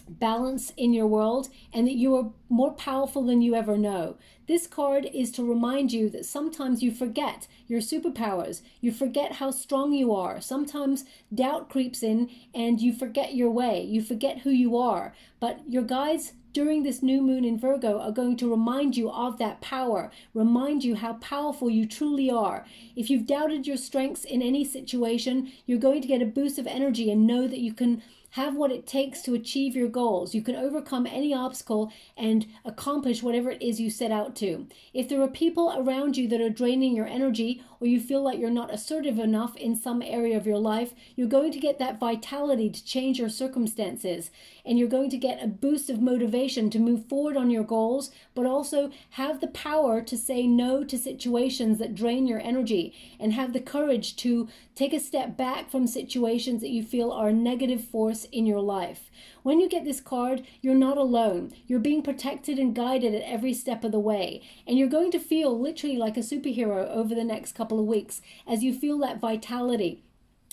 balance in your world and that you are more powerful than you ever know. This card is to remind you that sometimes you forget your superpowers. You forget how strong you are. Sometimes doubt creeps in and you forget your way. You forget who you are. But your guides during this new moon in Virgo are going to remind you of that power, remind you how powerful you truly are. If you've doubted your strengths in any situation, you're going to get a boost of energy and know that you can have what it takes to achieve your goals. You can overcome any obstacle and accomplish whatever it is you set out to. If there are people around you that are draining your energy, or you feel like you're not assertive enough in some area of your life, you're going to get that vitality to change your circumstances, and you're going to get a boost of motivation to move forward on your goals, but also have the power to say no to situations that drain your energy, and have the courage to take a step back from situations that you feel are a negative force in your life. When you get this card, you're not alone. You're being protected and guided at every step of the way. And you're going to feel literally like a superhero over the next couple of weeks as you feel that vitality.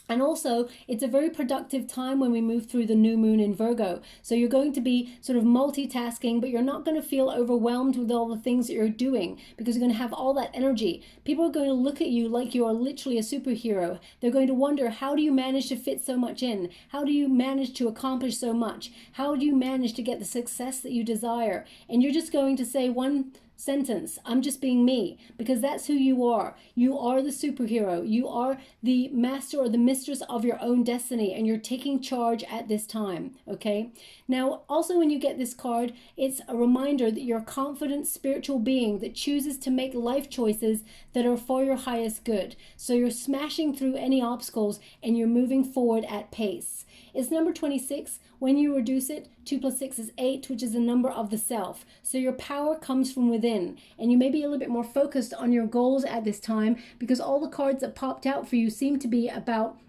And also, it's a very productive time when we move through the new moon in Virgo. So you're going to be sort of multitasking, but you're not going to feel overwhelmed with all the things that you're doing because you're going to have all that energy. People are going to look at you like you are literally a superhero. They're going to wonder, how do you manage to fit so much in? How do you manage to accomplish so much? How do you manage to get the success that you desire? And you're just going to say one sentence: I'm just being me, because that's who you are. You are the superhero. You are the master or the mistress of your own destiny, and you're taking charge at this time. Okay, now also when you get this card, it's a reminder that you're a confident spiritual being that chooses to make life choices that are for your highest good. So you're smashing through any obstacles and you're moving forward at pace. It's number 26. When you reduce it, 2 plus 6 is 8, which is the number of the self. So your power comes from within, and you may be a little bit more focused on your goals at this time because all the cards that popped out for you seem to be about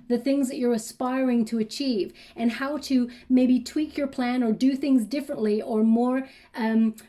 the things that you're aspiring to achieve and how to maybe tweak your plan or do things differently or more,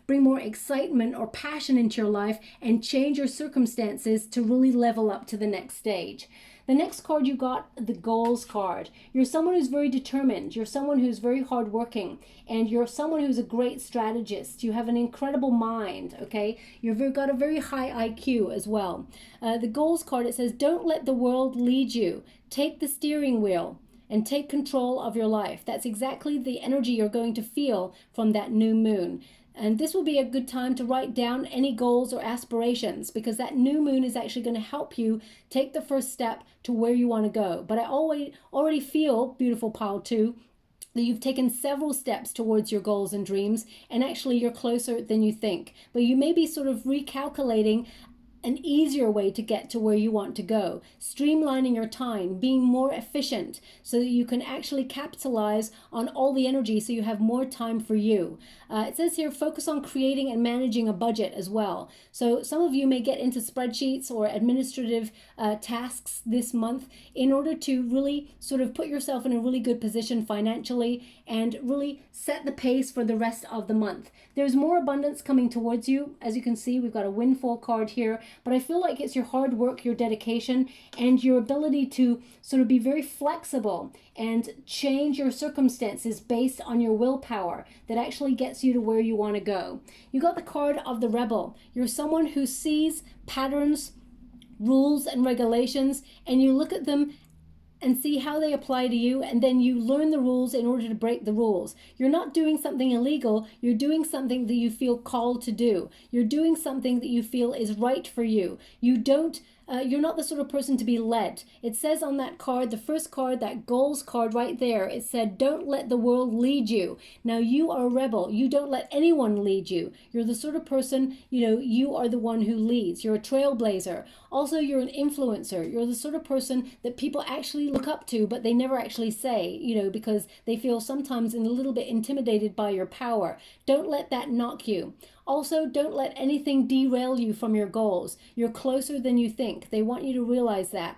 bring more excitement or passion into your life and change your circumstances to really level up to the next stage. The next card you got, the goals card. You're someone who's very determined. You're someone who's very hardworking, and you're someone who's a great strategist. You have an incredible mind, okay? You've got a very high IQ as well. The goals card, it says, don't let the world lead you. Take the steering wheel and take control of your life. That's exactly the energy you're going to feel from that new moon. And this will be a good time to write down any goals or aspirations, because that new moon is actually going to help you take the first step to where you want to go. But I already feel, beautiful pile 2, that you've taken several steps towards your goals and dreams, and actually you're closer than you think. But you may be sort of recalculating an easier way to get to where you want to go, streamlining your time, being more efficient so that you can actually capitalize on all the energy so you have more time for you. It says here, focus on creating and managing a budget as well. So some of you may get into spreadsheets or administrative tasks this month in order to really sort of put yourself in a really good position financially and really set the pace for the rest of the month. There's more abundance coming towards you. As you can see, we've got a windfall card here, but I feel like it's your hard work, your dedication, and your ability to sort of be very flexible and change your circumstances based on your willpower that actually gets you to where you want to go. You got the card of the rebel. You're someone who sees patterns, rules, and regulations, and you look at them and see how they apply to you, and then you learn the rules in order to break the rules. You're not doing something illegal, you're doing something that you feel called to do. You're doing something that you feel is right for you. You're not the sort of person to be led. It says on that card, the first card, that goals card right there, it said, don't let the world lead you. Now you are a rebel. You don't let anyone lead you. You're the sort of person, you are the one who leads. You're a trailblazer. Also, you're an influencer. You're the sort of person that people actually look up to, but they never actually say, because they feel sometimes a little bit intimidated by your power. Don't let that knock you. Also, don't let anything derail you from your goals. You're closer than you think. They want you to realize that.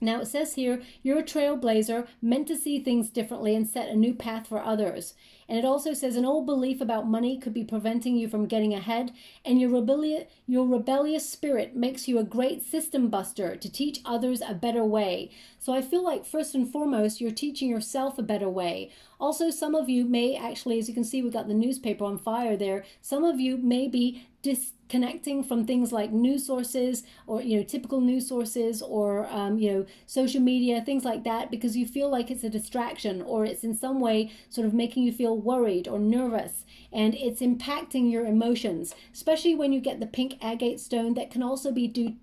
Now it says here, you're a trailblazer, meant to see things differently and set a new path for others. And it also says an old belief about money could be preventing you from getting ahead, and your rebellious spirit makes you a great system buster to teach others a better way. So I feel like first and foremost, you're teaching yourself a better way. Also, some of you may actually, as you can see, we've got the newspaper on fire there. Some of you may be disconnecting from things like news sources or, typical news sources or, social media, things like that, because you feel like it's a distraction or it's in some way sort of making you feel worried or nervous, and it's impacting your emotions, especially when you get the pink agate stone that can also be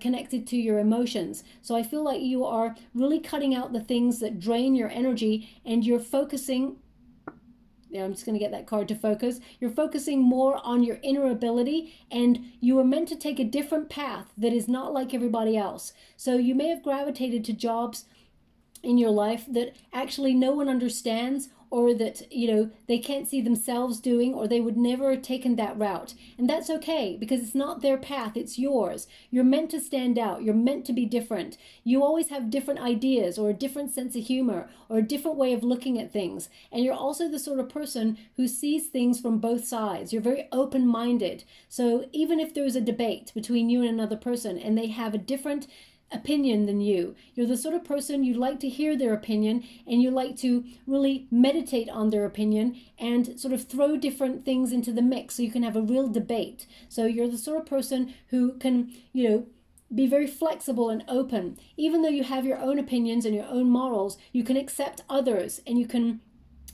connected to your emotions. So I feel like you are really cutting out the things that drain your energy, and you're focusing. Yeah, I'm just going to get that card to focus. You're focusing more on your inner ability, and you are meant to take a different path that is not like everybody else. So you may have gravitated to jobs in your life that actually no one understands, or that, you know, they can't see themselves doing, or they would never have taken that route. And that's okay, because it's not their path, it's yours. You're meant to stand out. You're meant to be different. You always have different ideas, or a different sense of humor, or a different way of looking at things. And you're also the sort of person who sees things from both sides. You're very open-minded. So even if there's a debate between you and another person and they have a different opinion than you're the sort of person, you like to hear their opinion, and you like to really meditate on their opinion and sort of throw different things into the mix so you can have a real debate. So you're the sort of person who can, you know, be very flexible and open. Even though you have your own opinions and your own morals, you can accept others, and you can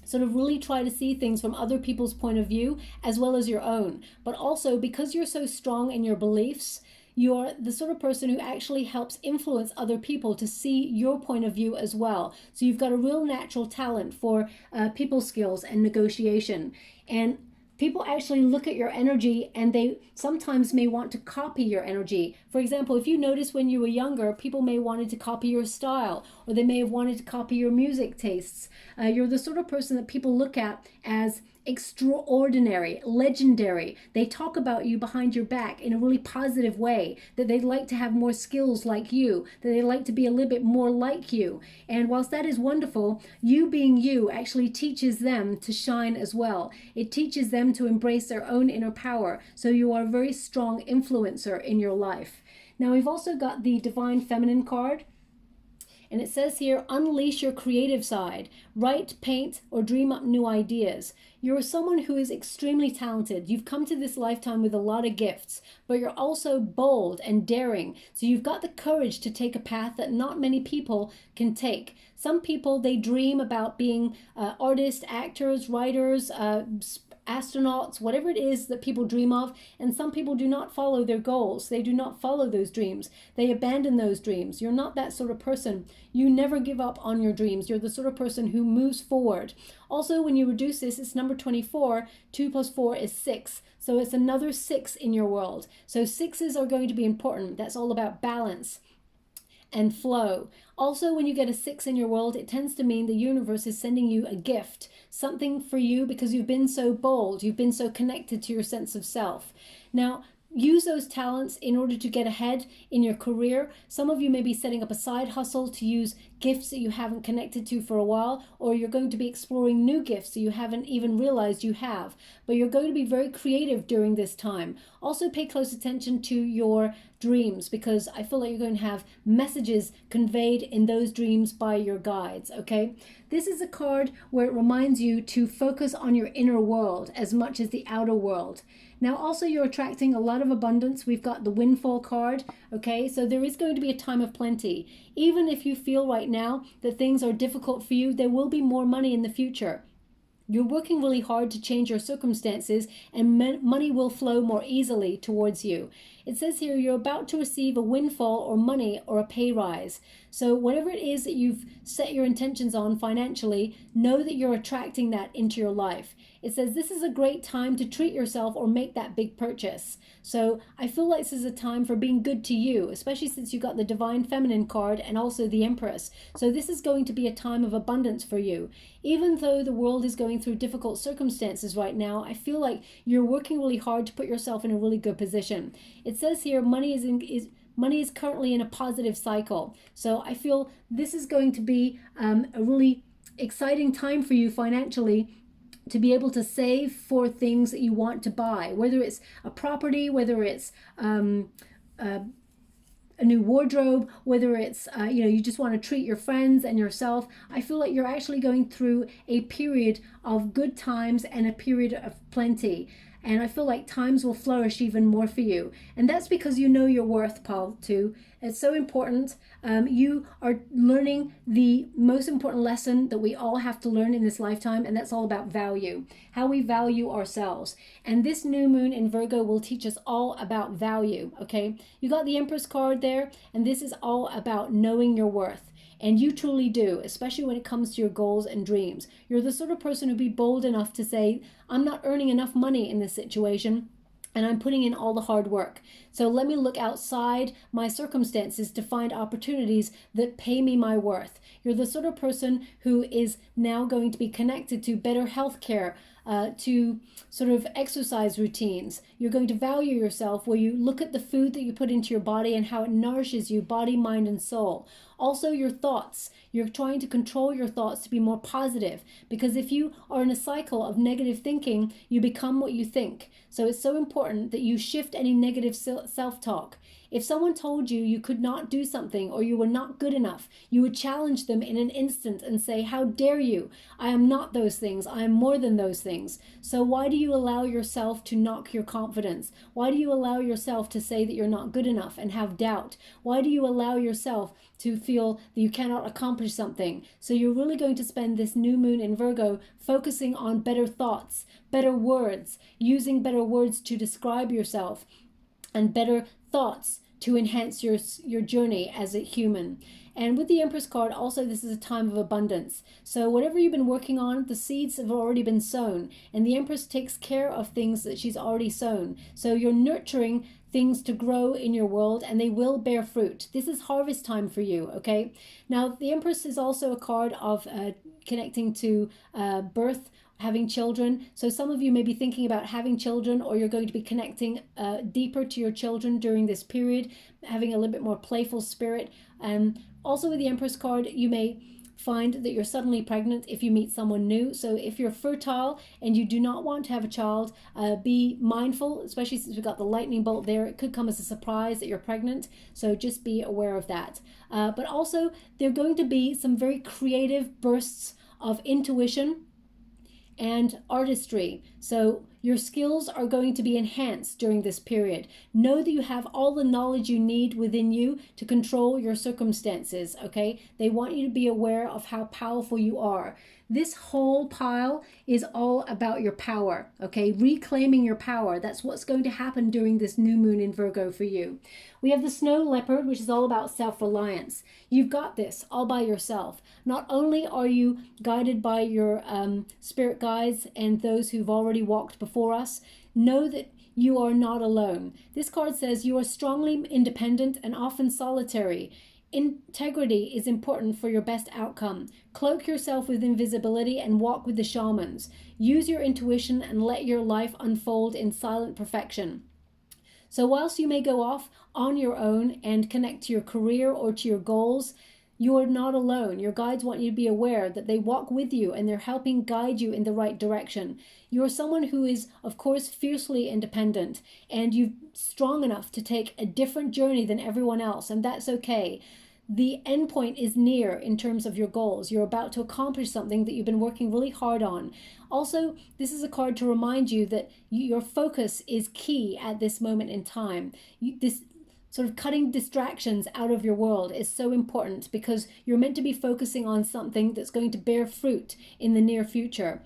sort of really try to see things from other people's point of view as well as your own. But also, because you're so strong in your beliefs, you're the sort of person who actually helps influence other people to see your point of view as well. So you've got a real natural talent for people skills and negotiation. And people actually look at your energy, and they sometimes may want to copy your energy. For example, if you notice when you were younger, people may wanted to copy your style, or they may have wanted to copy your music tastes. You're the sort of person that people look at as extraordinary, legendary. They talk about you behind your back in a really positive way, that they'd like to have more skills like you, that they'd like to be a little bit more like you. And whilst that is wonderful, you being you actually teaches them to shine as well. It teaches them to embrace their own inner power. So you are a very strong influencer in your life. Now we've also got the Divine Feminine card. And it says here, unleash your creative side. Write, paint, or dream up new ideas. You're someone who is extremely talented. You've come to this lifetime with a lot of gifts, but you're also bold and daring. So you've got the courage to take a path that not many people can take. Some people, they dream about being artists, actors, writers, astronauts, whatever it is that people dream of, and some people do not follow their goals. They do not follow those dreams. They abandon those dreams. You're not that sort of person. You never give up on your dreams. You're the sort of person who moves forward. Also, when you reduce this, it's number 24. 2 plus 4 is 6. So it's another 6 in your world. So 6s are going to be important. That's all about balance and flow. Also, when you get a 6 in your world, it tends to mean the universe is sending you a gift, something for you, because you've been so bold, you've been so connected to your sense of self. Now, use those talents in order to get ahead in your career. Some of you may be setting up a side hustle to use gifts that you haven't connected to for a while, or you're going to be exploring new gifts that you haven't even realized you have. But you're going to be very creative during this time. Also pay close attention to your dreams, because I feel like you're going to have messages conveyed in those dreams by your guides, okay? This is a card where it reminds you to focus on your inner world as much as the outer world. Now, also, you're attracting a lot of abundance. We've got the windfall card, okay? So there is going to be a time of plenty. Even if you feel right now that things are difficult for you, there will be more money in the future. You're working really hard to change your circumstances, and money will flow more easily towards you. It says here you're about to receive a windfall or money or a pay rise. So whatever it is that you've set your intentions on financially, know that you're attracting that into your life. It says this is a great time to treat yourself or make that big purchase. So I feel like this is a time for being good to you, especially since you got the Divine Feminine card and also the Empress. So this is going to be a time of abundance for you. Even though the world is going through difficult circumstances right now, I feel like you're working really hard to put yourself in a really good position. It says here money is currently in a positive cycle. So I feel this is going to be a really exciting time for you financially, to be able to save for things that you want to buy, whether it's a property, whether it's a new wardrobe, whether it's you just want to treat your friends and yourself. I feel like you're actually going through a period of good times and a period of plenty. And I feel like times will flourish even more for you. And that's because you know your worth, Paul, too. It's so important. You are learning the most important lesson that we all have to learn in this lifetime, and that's all about value, how we value ourselves. And this new moon in Virgo will teach us all about value, okay? You got the Empress card there, and this is all about knowing your worth. And you truly do, especially when it comes to your goals and dreams. You're the sort of person who'd be bold enough to say, I'm not earning enough money in this situation, and I'm putting in all the hard work. So let me look outside my circumstances to find opportunities that pay me my worth. You're the sort of person who is now going to be connected to better health care, to sort of exercise routines. You're going to value yourself, where you look at the food that you put into your body and how it nourishes you, body, mind, and soul. Also, your thoughts. You're trying to control your thoughts to be more positive, because if you are in a cycle of negative thinking, you become what you think. So it's so important that you shift any negative self-talk. If someone told you you could not do something or you were not good enough, you would challenge them in an instant and say, "How dare you? I am not those things. I am more than those things." So why do you allow yourself to knock your confidence? Why do you allow yourself to say that you're not good enough and have doubt? Why do you allow yourself to feel that you cannot accomplish something? So you're really going to spend this new moon in Virgo focusing on better thoughts, better words, using better words to describe yourself, and better thoughts to enhance your journey as a human. And with the Empress card, also, this is a time of abundance. So whatever you've been working on, the seeds have already been sown, and the Empress takes care of things that she's already sown. So you're nurturing things to grow in your world, and they will bear fruit. This is harvest time for you, okay? Now, the Empress is also a card of connecting to birth, having children. So some of you may be thinking about having children, or you're going to be connecting deeper to your children during this period, having a little bit more playful spirit. Also with the Empress card, you may find that you're suddenly pregnant if you meet someone new. So if you're fertile and you do not want to have a child, be mindful, especially since we've got the lightning bolt there. It could come as a surprise that you're pregnant, so just be aware of that. But also, there are going to be some very creative bursts of intuition and artistry. So your skills are going to be enhanced during this period. Know that you have all the knowledge you need within you to control your circumstances, okay? They want you to be aware of how powerful you are. This whole pile is all about your power, okay? Reclaiming your power. That's what's going to happen during this new moon in Virgo for you. We have the snow leopard, which is all about self-reliance. You've got this all by yourself. Not only are you guided by your spirit guides and those who've already walked before us, know that you are not alone. This card says you are strongly independent and often solitary. Integrity is important for your best outcome. Cloak yourself with invisibility and walk with the shamans. Use your intuition and let your life unfold in silent perfection. So whilst you may go off on your own and connect to your career or to your goals, you are not alone. Your guides want you to be aware that they walk with you and they're helping guide you in the right direction. You are someone who is, of course, fiercely independent, and you're strong enough to take a different journey than everyone else, and that's okay. The end point is near in terms of your goals. You're about to accomplish something that you've been working really hard on. Also, this is a card to remind you that your focus is key at this moment in time. This sort of cutting distractions out of your world is so important, because you're meant to be focusing on something that's going to bear fruit in the near future.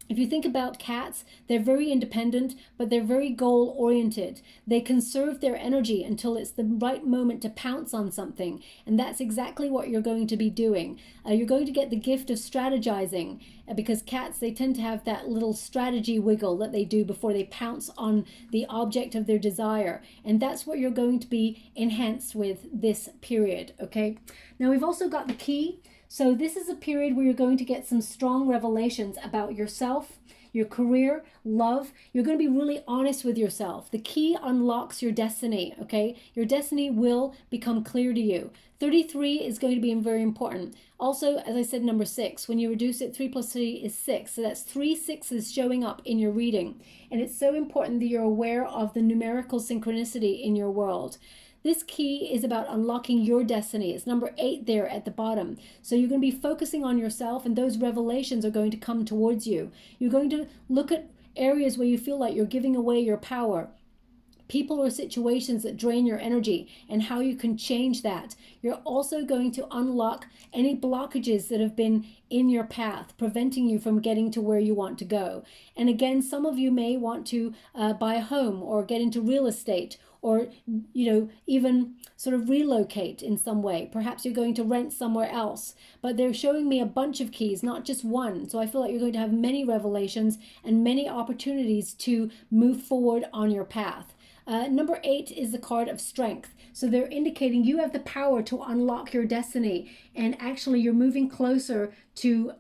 If you think about cats, they're very independent, but they're very goal-oriented. They conserve their energy until it's the right moment to pounce on something, and that's exactly what you're going to be doing. You're going to get the gift of strategizing, because cats, they tend to have that little strategy wiggle that they do before they pounce on the object of their desire, and that's what you're going to be enhanced with this period, okay? Now, we've also got the key. So this is a period where you're going to get some strong revelations about yourself, your career, love. You're going to be really honest with yourself. The key unlocks your destiny, okay? Your destiny will become clear to you. 33 is going to be very important. Also, as I said, number 6, when you reduce it, 3 plus 3 is 6. So that's 3 6s showing up in your reading. And it's so important that you're aware of the numerical synchronicity in your world. This key is about unlocking your destiny. It's number 8 there at the bottom. So you're going to be focusing on yourself, and those revelations are going to come towards you. You're going to look at areas where you feel like you're giving away your power. people or situations that drain your energy and how you can change that. You're also going to unlock any blockages that have been in your path, preventing you from getting to where you want to go. And again, some of you may want to buy a home or get into real estate, or, you know, even sort of relocate in some way. Perhaps you're going to rent somewhere else. But they're showing me a bunch of keys, not just one. So I feel like you're going to have many revelations and many opportunities to move forward on your path. Number 8 is the card of strength. So they're indicating you have the power to unlock your destiny. And actually, you're moving closer to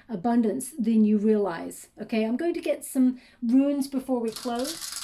abundance than you realize. Okay, I'm going to get some runes before we close.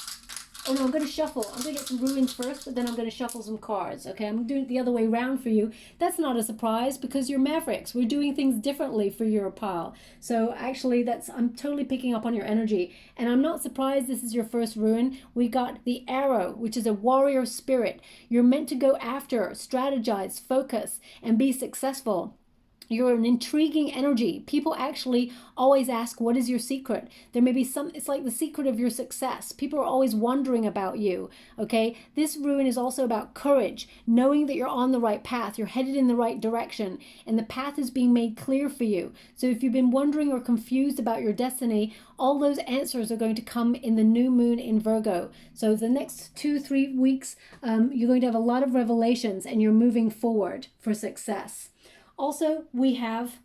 Oh no, I'm going to shuffle. I'm going to get some ruins first, but then I'm going to shuffle some cards. Okay, I'm doing it the other way around for you. That's not a surprise because you're Mavericks. We're doing things differently for your pile. So actually, I'm totally picking up on your energy. And I'm not surprised this is your first rune. We got the arrow, which is a warrior spirit. You're meant to go after, strategize, focus, and be successful. You're an intriguing energy. People actually always ask, what is your secret? There may be it's like the secret of your success. People are always wondering about you, okay? This rune is also about courage, knowing that you're on the right path, you're headed in the right direction, and the path is being made clear for you. So if you've been wondering or confused about your destiny, all those answers are going to come in the new moon in Virgo. So the next 2-3 weeks, you're going to have a lot of revelations and you're moving forward for success. Also, we have,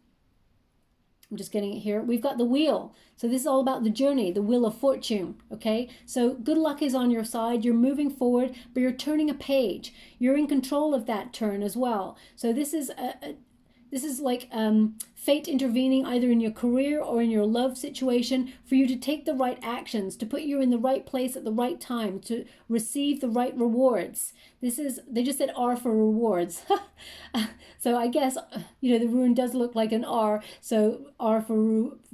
I'm just getting it here, we've got the wheel. So this is all about the journey, the wheel of fortune, okay? So good luck is on your side. You're moving forward, but you're turning a page. You're in control of that turn as well. So this is like fate intervening either in your career or in your love situation for you to take the right actions, to put you in the right place at the right time, to receive the right rewards. They just said R for rewards. So I guess, you know, the rune does look like an R, so R for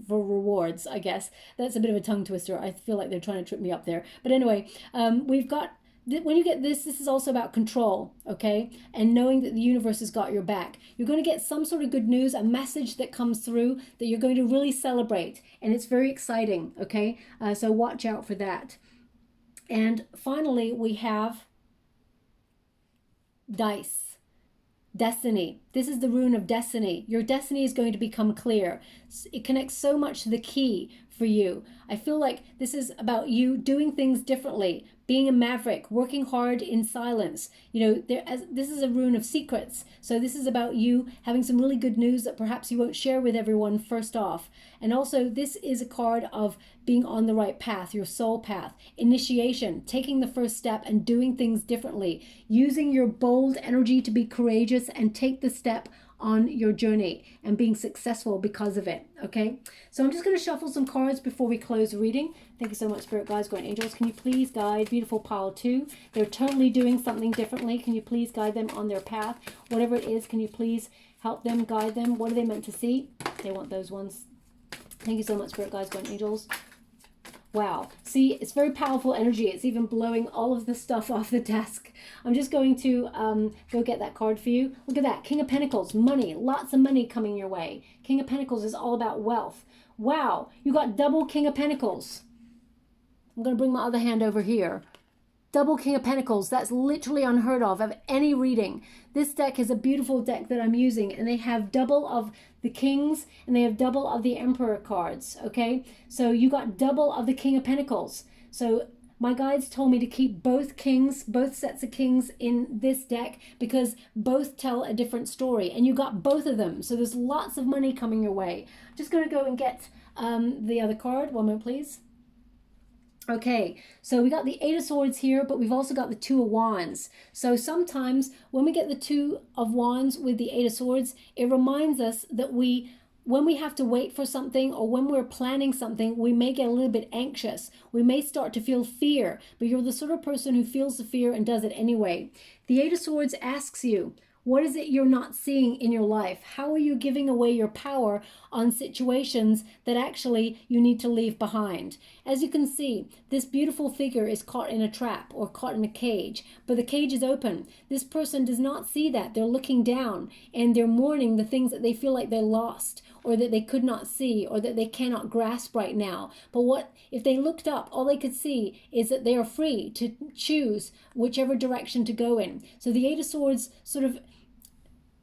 rewards, I guess. That's a bit of a tongue twister. I feel like they're trying to trip me up there. But anyway, we've got, when you get this is also about control, okay? And knowing that the universe has got your back. You're going to get some sort of good news, a message that comes through that you're going to really celebrate. And it's very exciting, okay? So watch out for that. And finally, we have dice. Destiny. This is the rune of destiny. Your destiny is going to become clear. It connects so much to the key for you. I feel like this is about you doing things differently, being a maverick, working hard in silence. You know, this is a rune of secrets. So this is about you having some really good news that perhaps you won't share with everyone first off. And also, this is a card of being on the right path, your soul path, initiation, taking the first step and doing things differently, using your bold energy to be courageous and take the step on your journey and being successful because of it. Okay, so I'm just going to shuffle some cards before we close the reading. Thank you so much, Spirit Guides, Guardian Angels. Can you please guide beautiful pile 2? They're totally doing something differently. Can you please guide them on their path? Whatever it is, can you please help them, guide them? What are they meant to see? They want those ones. Thank you so much, Spirit Guides, Guardian Angels. Wow. See, it's very powerful energy. It's even blowing all of the stuff off the desk. I'm just going to go get that card for you. Look at that. King of Pentacles, money, lots of money coming your way. King of Pentacles is all about wealth. Wow. You got double King of Pentacles. I'm going to bring my other hand over here. Double King of Pentacles. That's literally unheard of any reading. This deck is a beautiful deck that I'm using, and they have double of the Kings and they have double of the Emperor cards, okay? So you got double of the King of Pentacles. So my guides told me to keep both Kings, both sets of Kings in this deck because both tell a different story, and you got both of them. So there's lots of money coming your way. I'm just going to go and get the other card. One moment, please. Okay, so we got the 8 of Swords here, but we've also got the 2 of Wands. So sometimes when we get the 2 of Wands with the 8 of Swords, it reminds us that when we have to wait for something or when we're planning something, we may get a little bit anxious. We may start to feel fear, but you're the sort of person who feels the fear and does it anyway. The 8 of Swords asks you, What is it you're not seeing in your life? How are you giving away your power on situations that actually you need to leave behind? As you can see, this beautiful figure is caught in a trap or caught in a cage, but the cage is open. This person does not see that. They're looking down and they're mourning the things that they feel like they lost, or that they could not see, or that they cannot grasp right now. But what if they looked up? All they could see is that they are free to choose whichever direction to go in. So the Eight of Swords sort of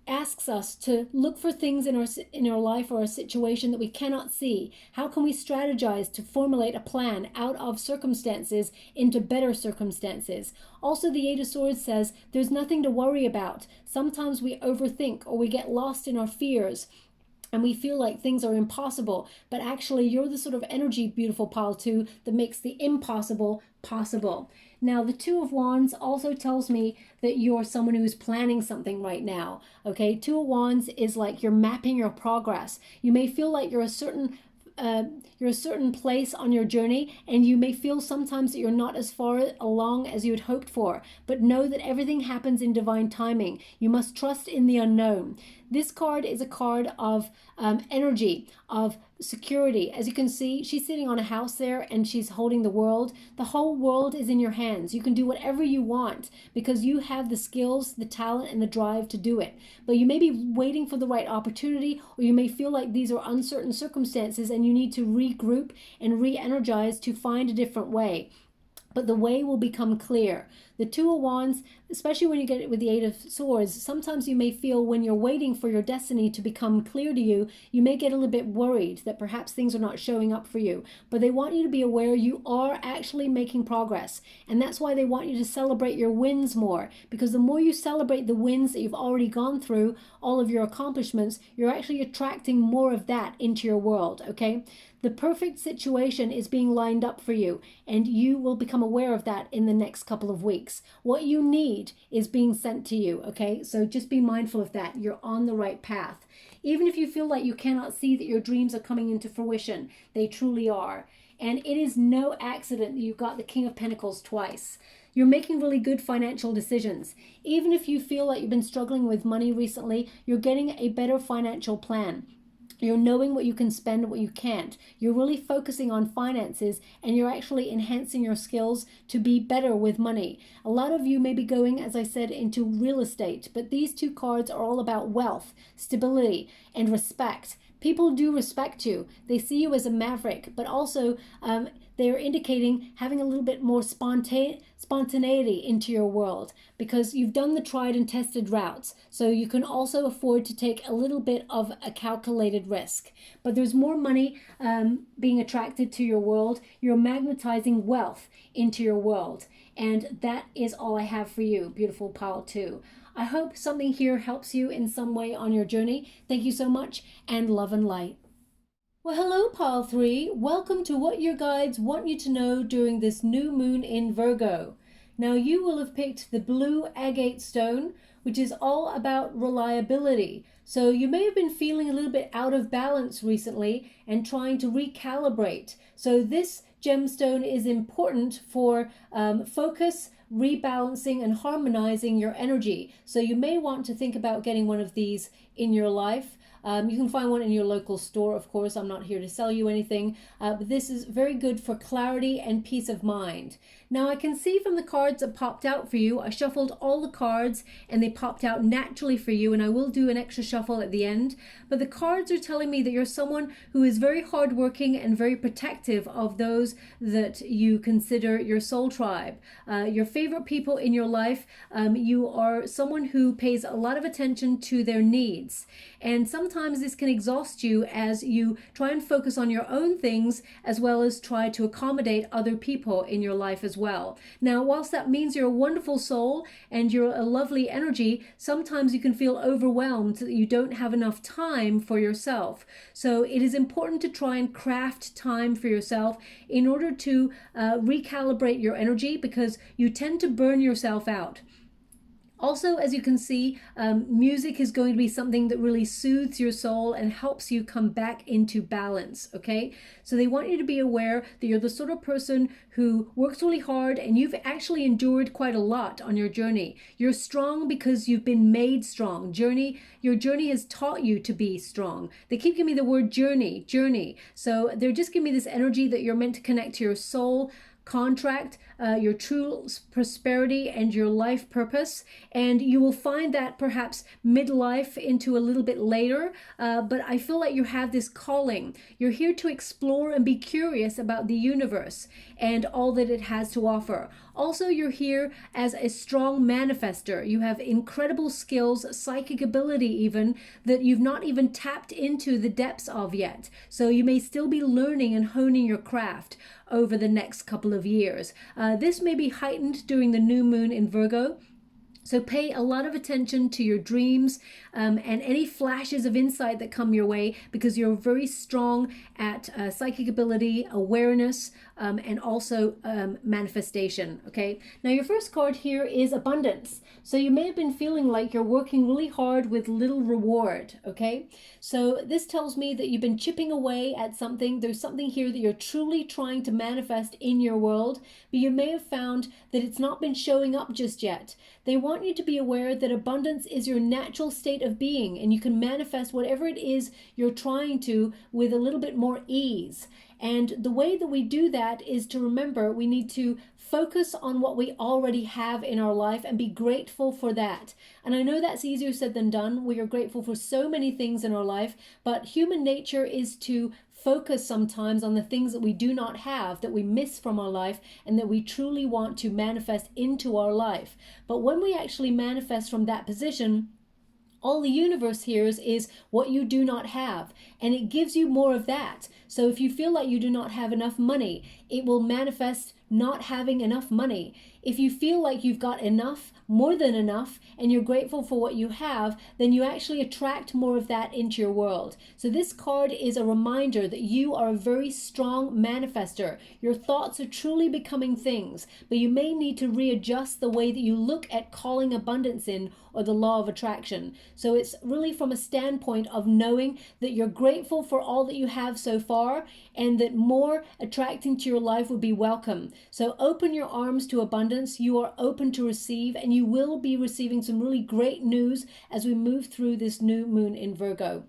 asks us to look for things in our life or a situation that we cannot see. How can we strategize to formulate a plan out of circumstances into better circumstances? Also, the Eight of Swords says there's nothing to worry about. Sometimes we overthink or we get lost in our fears and we feel like things are impossible, but actually you're the sort of energy, beautiful pile 2, that makes the impossible possible. Now, the Two of Wands also tells me that you're someone who's planning something right now, okay? Two of Wands is like you're mapping your progress. You may feel like you're a certain place on your journey, and you may feel sometimes that you're not as far along as you had hoped for, but know that everything happens in divine timing. You must trust in the unknown. This card is a card of energy, of security. As you can see, she's sitting on a house there and she's holding the world. The whole world is in your hands. You can do whatever you want because you have the skills, the talent, and the drive to do it. But you may be waiting for the right opportunity, or you may feel like these are uncertain circumstances and you need to regroup and re-energize to find a different way. But the way will become clear. The Two of Wands, especially when you get it with the Eight of Swords, sometimes you may feel when you're waiting for your destiny to become clear to you, you may get a little bit worried that perhaps things are not showing up for you. But they want you to be aware you are actually making progress. And that's why they want you to celebrate your wins more. Because the more you celebrate the wins that you've already gone through, all of your accomplishments, you're actually attracting more of that into your world, okay? The perfect situation is being lined up for you, and you will become aware of that in the next couple of weeks. What you need is being sent to you, okay? So just be mindful of that. You're on the right path. Even if you feel like you cannot see that your dreams are coming into fruition, they truly are. And it is no accident that you got the King of Pentacles twice. You're making really good financial decisions. Even if you feel like you've been struggling with money recently, you're getting a better financial plan. You're knowing what you can spend and what you can't. You're really focusing on finances, and you're actually enhancing your skills to be better with money. A lot of you may be going, as I said, into real estate, but these two cards are all about wealth, stability, and respect. People do respect you. They see you as a maverick, but also they are indicating having a little bit more spontaneity into your world because you've done the tried and tested routes. So you can also afford to take a little bit of a calculated risk. But there's more money being attracted to your world. You're magnetizing wealth into your world. And that is all I have for you, beautiful pile 2. I hope something here helps you in some way on your journey. Thank you so much, and love and light. Well, hello, pile 3. Welcome to what your guides want you to know during this new moon in Virgo. Now, you will have picked the blue agate stone, which is all about reliability. So you may have been feeling a little bit out of balance recently and trying to recalibrate. So this gemstone is important for focus, rebalancing, and harmonizing your energy. So you may want to think about getting one of these in your life. You can find one in your local store, of course. I'm not here to sell you anything, but this is very good for clarity and peace of mind. Now, I can see from the cards that popped out for you, I shuffled all the cards and they popped out naturally for you, and I will do an extra shuffle at the end. But the cards are telling me that you're someone who is very hardworking and very protective of those that you consider your soul tribe. Your favorite people in your life, you are someone who pays a lot of attention to their needs. And sometimes this can exhaust you as you try and focus on your own things as well as try to accommodate other people in your life as well. Now, whilst that means you're a wonderful soul and you're a lovely energy, sometimes you can feel overwhelmed that you don't have enough time for yourself. So it is important to try and craft time for yourself in order to recalibrate your energy, because you tend to burn yourself out. Also, as you can see, music is going to be something that really soothes your soul and helps you come back into balance, okay? So they want you to be aware that you're the sort of person who works really hard and you've actually endured quite a lot on your journey. You're strong because you've been made strong. Your journey has taught you to be strong. They keep giving me the word journey. So they're just giving me this energy that you're meant to connect to your soul, contract, your true prosperity and your life purpose, and you will find that perhaps midlife into a little bit later, but I feel like you have this calling. You're here to explore and be curious about the universe and all that it has to offer. Also, you're here as a strong manifester. You have incredible skills, psychic ability even, that you've not even tapped into the depths of yet. So you may still be learning and honing your craft over the next couple of years. This may be heightened during the new moon in Virgo. So pay a lot of attention to your dreams and any flashes of insight that come your way, because you're very strong at psychic ability, awareness, and also manifestation, okay? Now your first card here is abundance. So you may have been feeling like you're working really hard with little reward, okay? So this tells me that you've been chipping away at something. There's something here that you're truly trying to manifest in your world, but you may have found that it's not been showing up just yet. They want you to be aware that abundance is your natural state of being, and you can manifest whatever it is you're trying to with a little bit more ease. And the way that we do that is to remember we need to focus on what we already have in our life and be grateful for that. And I know that's easier said than done. We are grateful for so many things in our life, but human nature is to focus sometimes on the things that we do not have, that we miss from our life, and that we truly want to manifest into our life. But when we actually manifest from that position, all the universe hears is what you do not have, and it gives you more of that. So if you feel like you do not have enough money, it will manifest not having enough money. If you feel like you've got enough, more than enough, and you're grateful for what you have, then you actually attract more of that into your world. So this card is a reminder that you are a very strong manifester. Your thoughts are truly becoming things, but you may need to readjust the way that you look at calling abundance in, or the law of attraction. So it's really from a standpoint of knowing that you're grateful for all that you have so far, and that more attracting to your life would be welcome. So open your arms to abundance. You are open to receive, and you will be receiving some really great news as we move through this new moon in Virgo.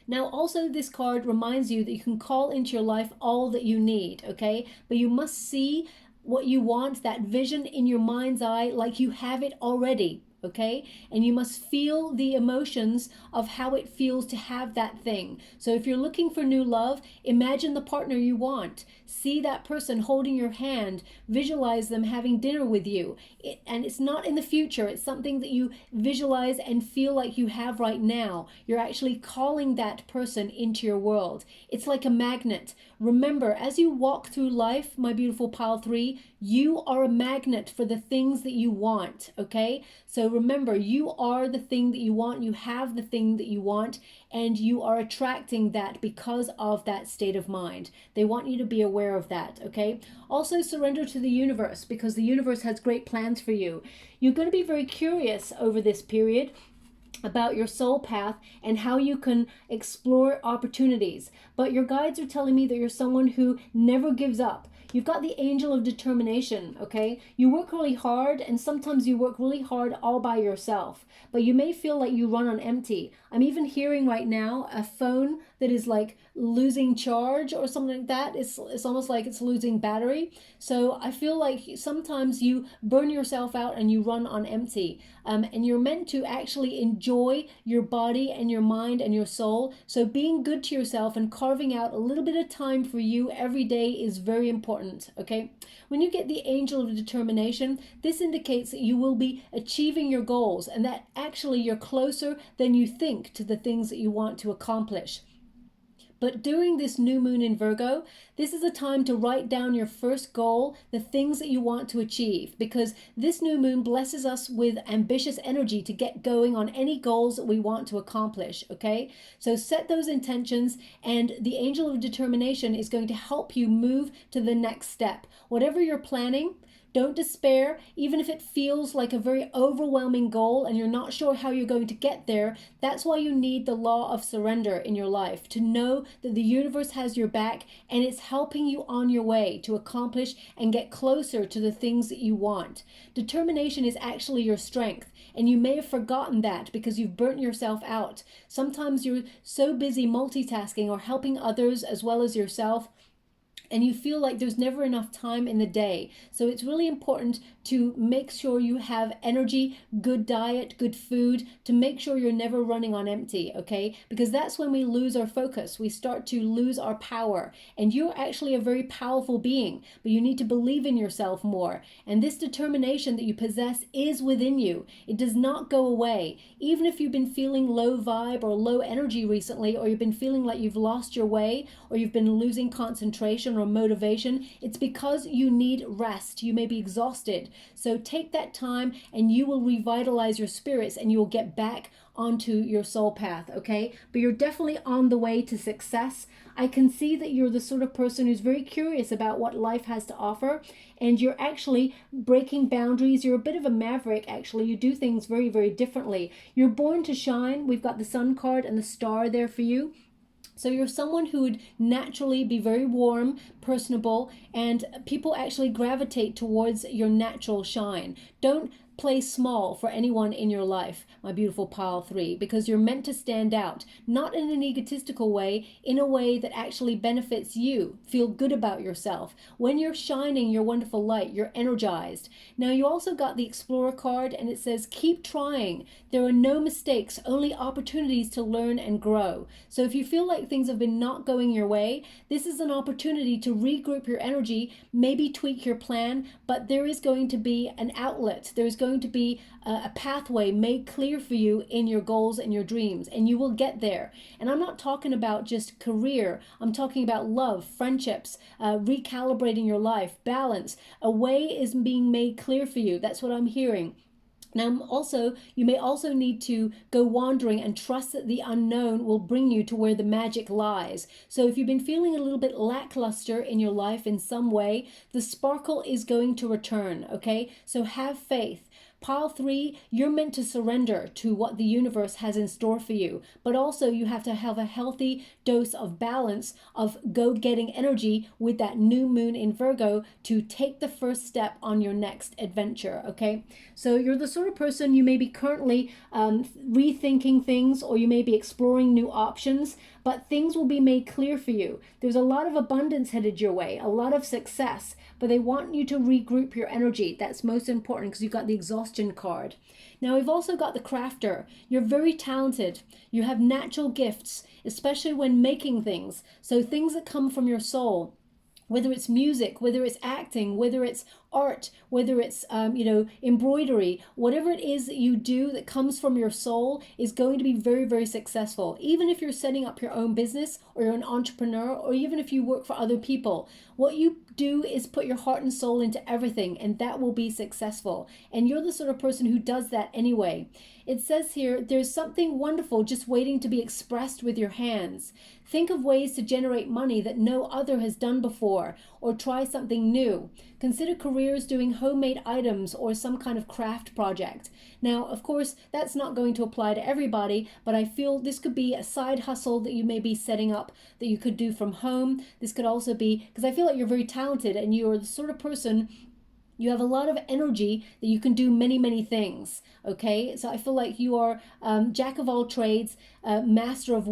Now, also this card reminds you that you can call into your life all that you need, okay? But you must see what you want, that vision in your mind's eye, like you have it already. Okay, and you must feel the emotions of how it feels to have that thing. So if you're looking for new love, imagine the partner you want. See that person holding your hand, visualize them having dinner with you. And it's not in the future, it's something that you visualize and feel like you have right now. You're actually calling that person into your world. It's like a magnet. Remember, as you walk through life, my beautiful pile 3, you are a magnet for the things that you want, okay? So remember, you are the thing that you want, you have the thing that you want, and you are attracting that because of that state of mind. They want you to be aware of that, okay? Also surrender to the universe, because the universe has great plans for you. You're going to be very curious over this period about your soul path and how you can explore opportunities. But your guides are telling me that you're someone who never gives up. You've got the angel of determination, okay? You work really hard, and sometimes you work really hard all by yourself, but you may feel like you run on empty. I'm even hearing right now a phone that is like losing charge or something like that. It's almost like it's losing battery. So I feel like sometimes you burn yourself out and you run on empty. And you're meant to actually enjoy your body and your mind and your soul. So being good to yourself and carving out a little bit of time for you every day is very important, okay? When you get the angel of determination, this indicates that you will be achieving your goals, and that actually you're closer than you think to the things that you want to accomplish. But during this new moon in Virgo, this is a time to write down your first goal, the things that you want to achieve, because this new moon blesses us with ambitious energy to get going on any goals that we want to accomplish, okay? So set those intentions, and the angel of determination is going to help you move to the next step. Whatever you're planning, Don't despair, even if it feels like a very overwhelming goal and you're not sure how you're going to get there. That's why you need the law of surrender in your life, to know that the universe has your back and it's helping you on your way to accomplish and get closer to the things that you want. Determination is actually your strength, and you may have forgotten that because you've burnt yourself out. Sometimes you're so busy multitasking or helping others as well as yourself, and you feel like there's never enough time in the day. So it's really important to make sure you have energy, good diet, good food, to make sure you're never running on empty, okay? Because that's when we lose our focus. We start to lose our power. And you're actually a very powerful being, but you need to believe in yourself more. And this determination that you possess is within you. It does not go away. Even if you've been feeling low vibe or low energy recently, or you've been feeling like you've lost your way, or you've been losing concentration or motivation, it's because you need rest. You may be exhausted. So take that time and you will revitalize your spirits and you will get back onto your soul path, okay? But you're definitely on the way to success. I can see that you're the sort of person who's very curious about what life has to offer, and you're actually breaking boundaries. You're a bit of a maverick, actually. You do things very, very differently. You're born to shine. We've got the Sun card and the star there for you. So you're someone who would naturally be very warm, personable, and people actually gravitate towards your natural shine. Don't play small for anyone in your life, my beautiful pile 3, because you're meant to stand out, not in an egotistical way, in a way that actually benefits you. Feel good about yourself. When you're shining your wonderful light, you're energized. Now you also got the Explorer card, and it says, keep trying. There are no mistakes, only opportunities to learn and grow. So if you feel like things have been not going your way, this is an opportunity to regroup your energy, maybe tweak your plan, but there is going to be an outlet. There's going to be a pathway made clear for you in your goals and your dreams, and you will get there. And I'm not talking about just career. I'm talking about love, friendships, recalibrating your life, balance. A way is being made clear for you. That's what I'm hearing. Now also, you may also need to go wandering and trust that the unknown will bring you to where the magic lies. So if you've been feeling a little bit lackluster in your life in some way, the sparkle is going to return, okay? So have faith. Pile 3, you're meant to surrender to what the universe has in store for you, but also you have to have a healthy dose of balance, of go-getting energy with that new moon in Virgo to take the first step on your next adventure, okay? So you're the sort of person, you may be currently rethinking things, or you may be exploring new options, but things will be made clear for you. There's a lot of abundance headed your way, a lot of success, but they want you to regroup your energy. That's most important because you've got the exhaustion card. Now we've also got the crafter. You're very talented. You have natural gifts, especially when making things. So things that come from your soul, whether it's music, whether it's acting, whether it's art, whether it's embroidery, whatever it is that you do that comes from your soul is going to be very, very successful. Even if you're setting up your own business, or you're an entrepreneur, or even if you work for other people, what you do is put your heart and soul into everything, and that will be successful. And you're the sort of person who does that anyway. It says here, there's something wonderful just waiting to be expressed with your hands. Think of ways to generate money that no other has done before, or try something new. Consider careers doing homemade items or some kind of craft project. Now, of course, that's not going to apply to everybody, but I feel this could be a side hustle that you may be setting up that you could do from home. This could also be, because I feel like you're very talented and you're the sort of person, you have a lot of energy that you can do many, many things, okay? So I feel like you are jack of all trades, master of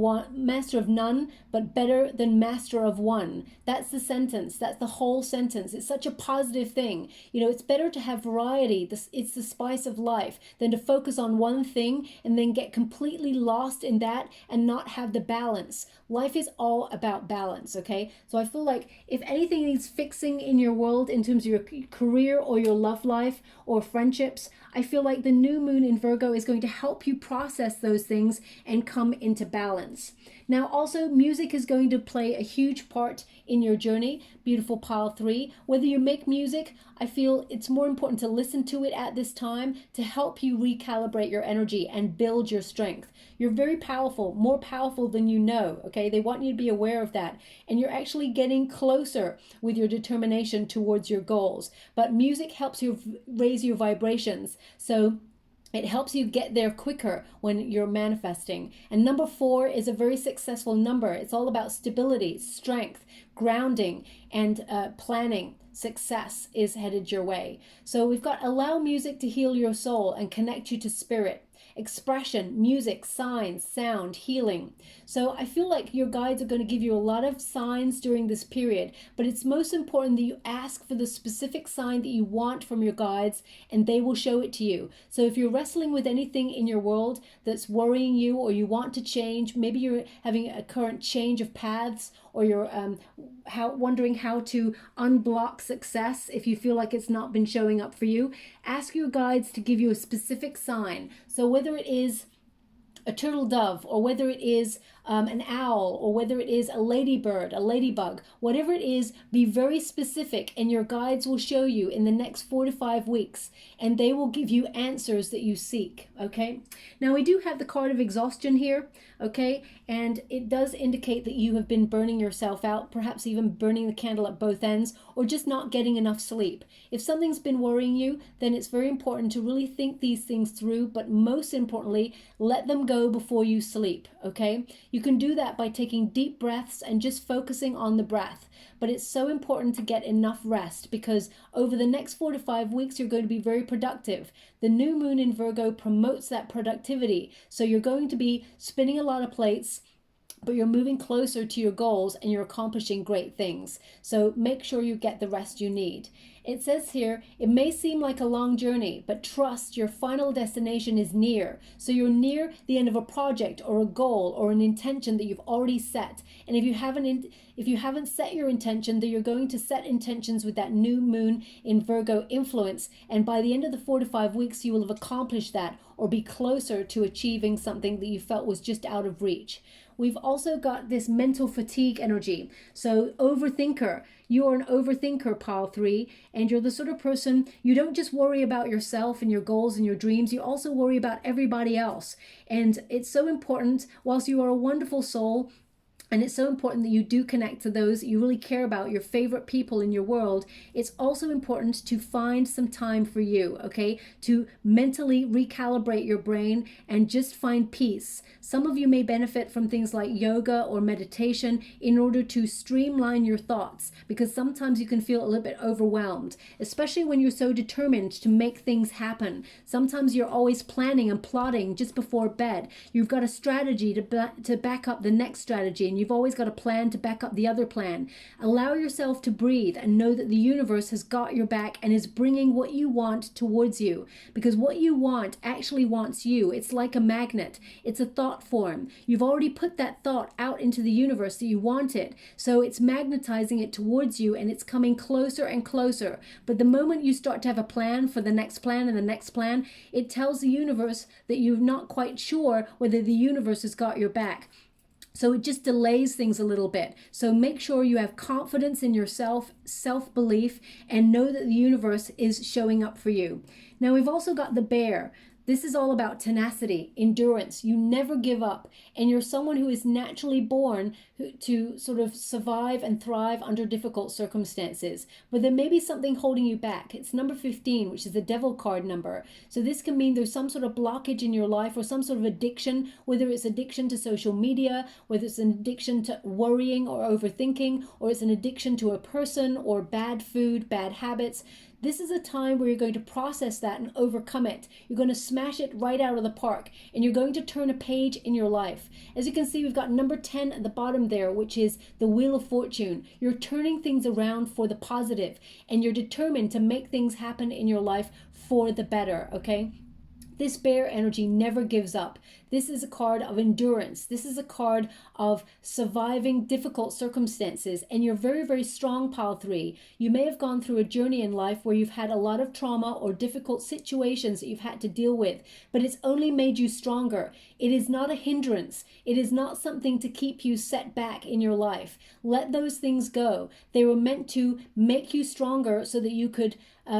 none, but better than master of one. That's the sentence. That's the whole sentence. It's such a positive thing. You know, it's better to have variety. It's the spice of life than to focus on one thing and then get completely lost in that and not have the balance. Life is all about balance, okay? So I feel like if anything needs fixing in your world in terms of your career or your love life or friendships, I feel like the new moon in Virgo is going to help you process those things and come into balance. Now also, music is going to play a huge part in your journey, beautiful pile 3. Whether you make music, I feel it's more important to listen to it at this time to help you recalibrate your energy and build your strength. You're very powerful, more powerful than you know, okay? They want you to be aware of that. And you're actually getting closer with your determination towards your goals. But music music helps you raise your vibrations. So it helps you get there quicker when you're manifesting. And number 4 is a very successful number. It's all about stability, strength, grounding, and planning. Success is headed your way. So we've got allow music to heal your soul and connect you to spirit. Expression, music, signs, sound, healing. So I feel like your guides are going to give you a lot of signs during this period, but it's most important that you ask for the specific sign that you want from your guides, and they will show it to you. So if you're wrestling with anything in your world that's worrying you, or you want to change, maybe you're having a current change of paths, or you're wondering how to unblock success if you feel like it's not been showing up for you, ask your guides to give you a specific sign. So whether it is a turtle dove, or whether it is an owl, or whether it is a ladybird, a ladybug, whatever it is, be very specific, and your guides will show you in the next 4 to 5 weeks, and they will give you answers that you seek. Okay, now we do have the card of exhaustion here. Okay, and it does indicate that you have been burning yourself out, perhaps even burning the candle at both ends, or just not getting enough sleep. If something's been worrying you, then it's very important to really think these things through, but most importantly, let them go before you sleep. Okay, you can do that by taking deep breaths and just focusing on the breath. But it's so important to get enough rest, because over the next 4 to 5 weeks, you're going to be very productive. The new moon in Virgo promotes that productivity. So you're going to be spinning a lot of plates, but you're moving closer to your goals and you're accomplishing great things. So make sure you get the rest you need. It says here, it may seem like a long journey, but trust your final destination is near. So you're near the end of a project or a goal or an intention that you've already set. And if you haven't set your intention, then you're going to set intentions with that new moon in Virgo influence. And by the end of the 4 to 5 weeks, you will have accomplished that or be closer to achieving something that you felt was just out of reach. We've also got this mental fatigue energy. So overthinker, you're an overthinker, pile 3, and you're the sort of person, you don't just worry about yourself and your goals and your dreams, you also worry about everybody else. And it's so important, whilst you are a wonderful soul, and it's so important that you do connect to those that you really care about, your favorite people in your world, it's also important to find some time for you, okay? To mentally recalibrate your brain and just find peace. Some of you may benefit from things like yoga or meditation in order to streamline your thoughts, because sometimes you can feel a little bit overwhelmed, especially when you're so determined to make things happen. Sometimes you're always planning and plotting just before bed. You've got a strategy to back up the next strategy, and you've always got a plan to back up the other plan. Allow yourself to breathe and know that the universe has got your back and is bringing what you want towards you, because what you want actually wants you. It's like a magnet. It's a thought form. You've already put that thought out into the universe that you want it, so it's magnetizing it towards you, and it's coming closer and closer. But the moment you start to have a plan for the next plan and the next plan, it tells the universe that you're not quite sure whether the universe has got your back. So it just delays things a little bit. So make sure you have confidence in yourself, self-belief, and know that the universe is showing up for you. Now we've also got the bear. This is all about tenacity, endurance. You never give up. And you're someone who is naturally born to sort of survive and thrive under difficult circumstances. But there may be something holding you back. It's number 15, which is the devil card number. So this can mean there's some sort of blockage in your life or some sort of addiction, whether it's addiction to social media, whether it's an addiction to worrying or overthinking, or it's an addiction to a person or bad food, bad habits. This is a time where you're going to process that and overcome it. You're going to smash it right out of the park, and you're going to turn a page in your life. As you can see, we've got number 10 at the bottom there, which is the Wheel of Fortune. You're turning things around for the positive, and you're determined to make things happen in your life for the better, okay? This bear energy never gives up. This is a card of endurance. This is a card of surviving difficult circumstances. And you're very, very strong, pile 3. You may have gone through a journey in life where you've had a lot of trauma or difficult situations that you've had to deal with, but it's only made you stronger. It is not a hindrance. It is not something to keep you set back in your life. Let those things go. They were meant to make you stronger so that you could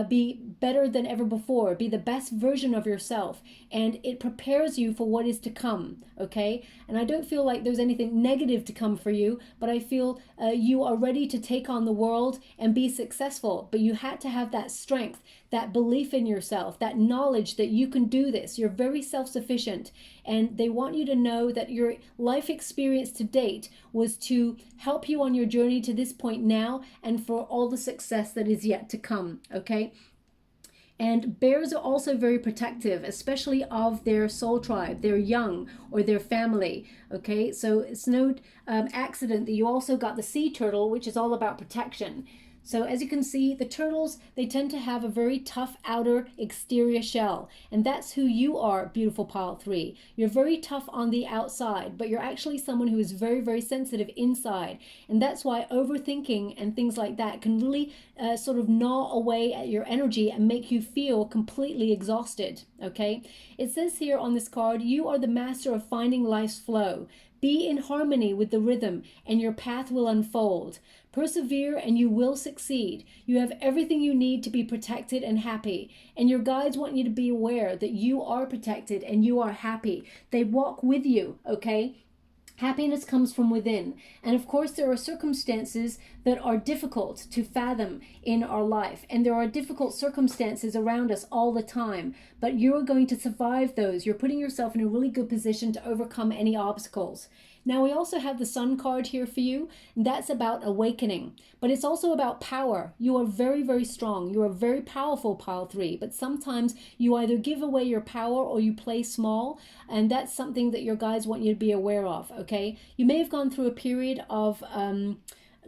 be better than ever before, be the best version of yourself, and it prepares you for what is to come, okay? And I don't feel like there's anything negative to come for you, but I feel you are ready to take on the world and be successful, but you had to have that strength, that belief in yourself, that knowledge that you can do this. You're very self-sufficient, and they want you to know that your life experience to date was to help you on your journey to this point now and for all the success that is yet to come, okay? And bears are also very protective, especially of their soul tribe, their young or their family, okay? So it's no accident that you also got the sea turtle, which is all about protection. So as you can see, the turtles, they tend to have a very tough outer exterior shell. And that's who you are, beautiful pile 3. You're very tough on the outside, but you're actually someone who is very, very sensitive inside. And that's why overthinking and things like that can really sort of gnaw away at your energy and make you feel completely exhausted, okay? It says here on this card, you are the master of finding life's flow. Be in harmony with the rhythm and your path will unfold. Persevere and you will succeed. You have everything you need to be protected and happy. And your guides want you to be aware that you are protected and you are happy. They walk with you, okay? Happiness comes from within. And of course, there are circumstances that are difficult to fathom in our life. And there are difficult circumstances around us all the time. But you're going to survive those. You're putting yourself in a really good position to overcome any obstacles. Now, we also have the Sun card here for you. And that's about awakening. But it's also about power. You are very, very strong. You are very powerful, pile 3. But sometimes you either give away your power or you play small. And that's something that your guides want you to be aware of, okay? You may have gone through a period of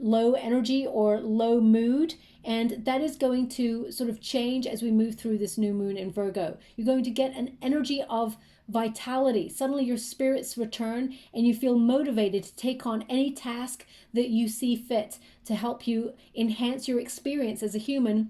low energy or low mood, and that is going to sort of change as we move through this new moon in Virgo. You're going to get an energy of vitality. Suddenly your spirits return and you feel motivated to take on any task that you see fit to help you enhance your experience as a human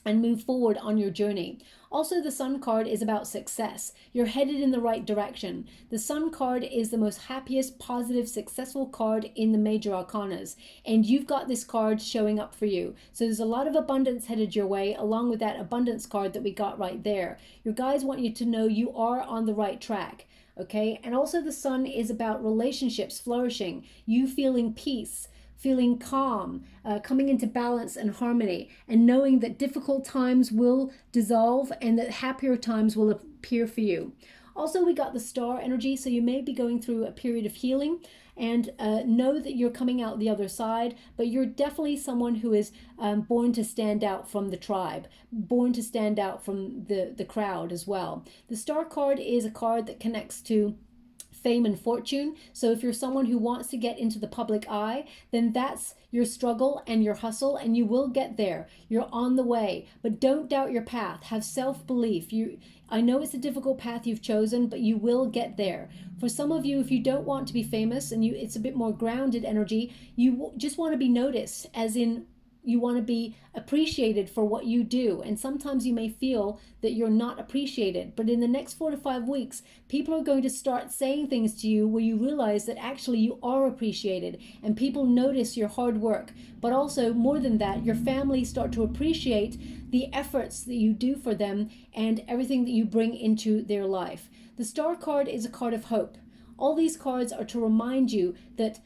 and move forward on your journey. Also, the Sun card is about success. You're headed in the right direction. The Sun card is the most happiest, positive, successful card in the major arcanas. And you've got this card showing up for you. So there's a lot of abundance headed your way, along with that abundance card that we got right there. Your guides want you to know you are on the right track. Okay? And also the Sun is about relationships flourishing, you feeling peace, feeling calm, coming into balance and harmony, and knowing that difficult times will dissolve and that happier times will appear for you. Also, we got the star energy, so you may be going through a period of healing, and know that you're coming out the other side, but you're definitely someone who is born to stand out from the tribe, born to stand out from the crowd as well. The star card is a card that connects to fame and fortune. So if you're someone who wants to get into the public eye, then that's your struggle and your hustle, and you will get there. You're on the way, but don't doubt your path. Have self-belief. I know it's a difficult path you've chosen, but you will get there. For some of you, if you don't want to be famous and it's a bit more grounded energy, you just want to be noticed, as in you want to be appreciated for what you do. And sometimes you may feel that you're not appreciated, but in the next 4 to 5 weeks, people are going to start saying things to you where you realize that actually you are appreciated and people notice your hard work. But also, more than that, your family start to appreciate the efforts that you do for them and everything that you bring into their life. The star card is a card of hope. All these cards are to remind you that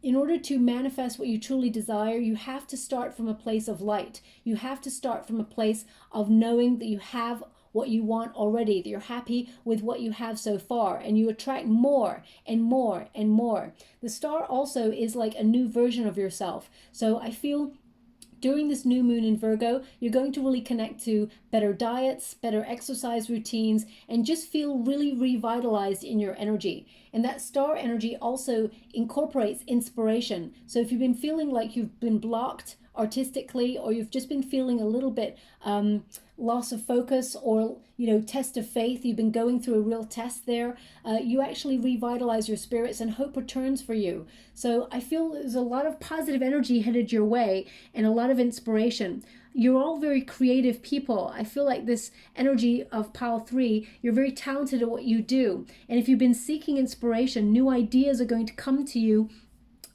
in order to manifest what you truly desire, you have to start from a place of light. You have to start from a place of knowing that you have what you want already, that you're happy with what you have so far, and you attract more and more and more. The star also is like a new version of yourself. So I feel during this new moon in Virgo, you're going to really connect to better diets, better exercise routines, and just feel really revitalized in your energy. And that star energy also incorporates inspiration. So if you've been feeling like you've been blocked artistically, or you've just been feeling a little bit loss of focus, or test of faith, you've been going through a real test there, you actually revitalize your spirits and hope returns for you. So I feel there's a lot of positive energy headed your way and a lot of inspiration. You're all very creative people. I feel like this energy of pile 3, you're very talented at what you do. And if you've been seeking inspiration, new ideas are going to come to you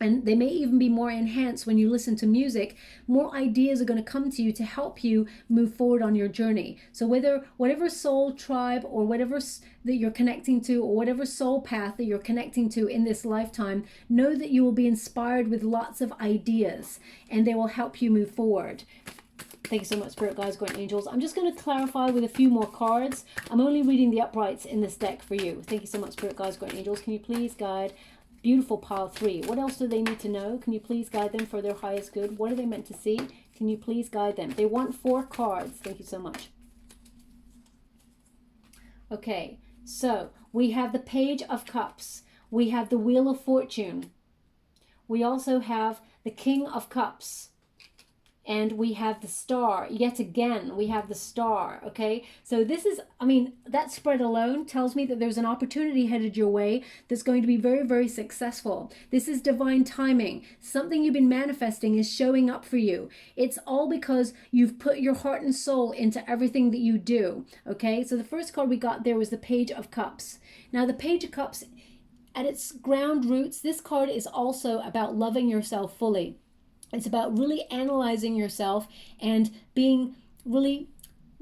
and they may even be more enhanced when you listen to music. More ideas are going to come to you to help you move forward on your journey. So whatever soul tribe or whatever that you're connecting to, or whatever soul path that you're connecting to in this lifetime, know that you will be inspired with lots of ideas, and they will help you move forward. Thank you so much, Spirit Guides, Guardian Angels. I'm just going to clarify with a few more cards. I'm only reading the uprights in this deck for you. Thank you so much, Spirit Guides, Guardian Angels. Can you please guide beautiful pile 3? What else do they need to know? Can you please guide them for their highest good? What are they meant to see? Can you please guide them? They want 4 cards. Thank you so much. Okay, so we have the Page of Cups. We have the Wheel of Fortune. We also have the King of Cups. And we have the Star. Yet again, we have the Star, okay? So this is, I mean, that spread alone tells me that there's an opportunity headed your way that's going to be very, very successful. This is divine timing. Something you've been manifesting is showing up for you. It's all because you've put your heart and soul into everything that you do, okay? So the first card we got there was the Page of Cups. Now, the Page of Cups, at its ground roots, this card is also about loving yourself fully. It's about really analyzing yourself and being really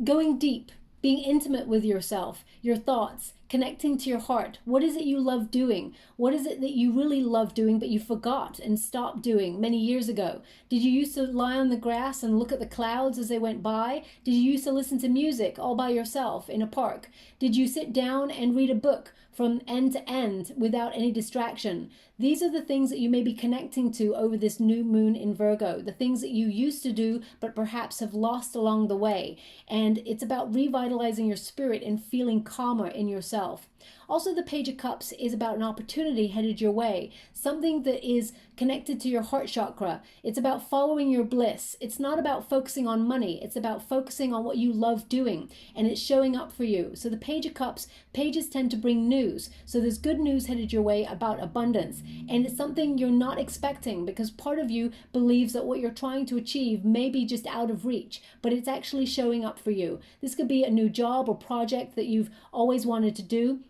going deep, being intimate with yourself, your thoughts, connecting to your heart. What is it you love doing? What is it that you really love doing but you forgot and stopped doing many years ago? Did you used to lie on the grass and look at the clouds as they went by? Did you used to listen to music all by yourself in a park? Did you sit down and read a book from end to end without any distraction? These are the things that you may be connecting to over this new moon in Virgo, the things that you used to do but perhaps have lost along the way. And it's about revitalizing your spirit and feeling calmer in yourself. Also, the Page of Cups is about an opportunity headed your way, something that is connected to your heart chakra. It's about following your bliss. It's not about focusing on money. It's about focusing on what you love doing, and it's showing up for you. So the Page of Cups, pages tend to bring news. So there's good news headed your way about abundance, and it's something you're not expecting because part of you believes that what you're trying to achieve may be just out of reach, but it's actually showing up for you. This could be a new job or project that you've always wanted to do.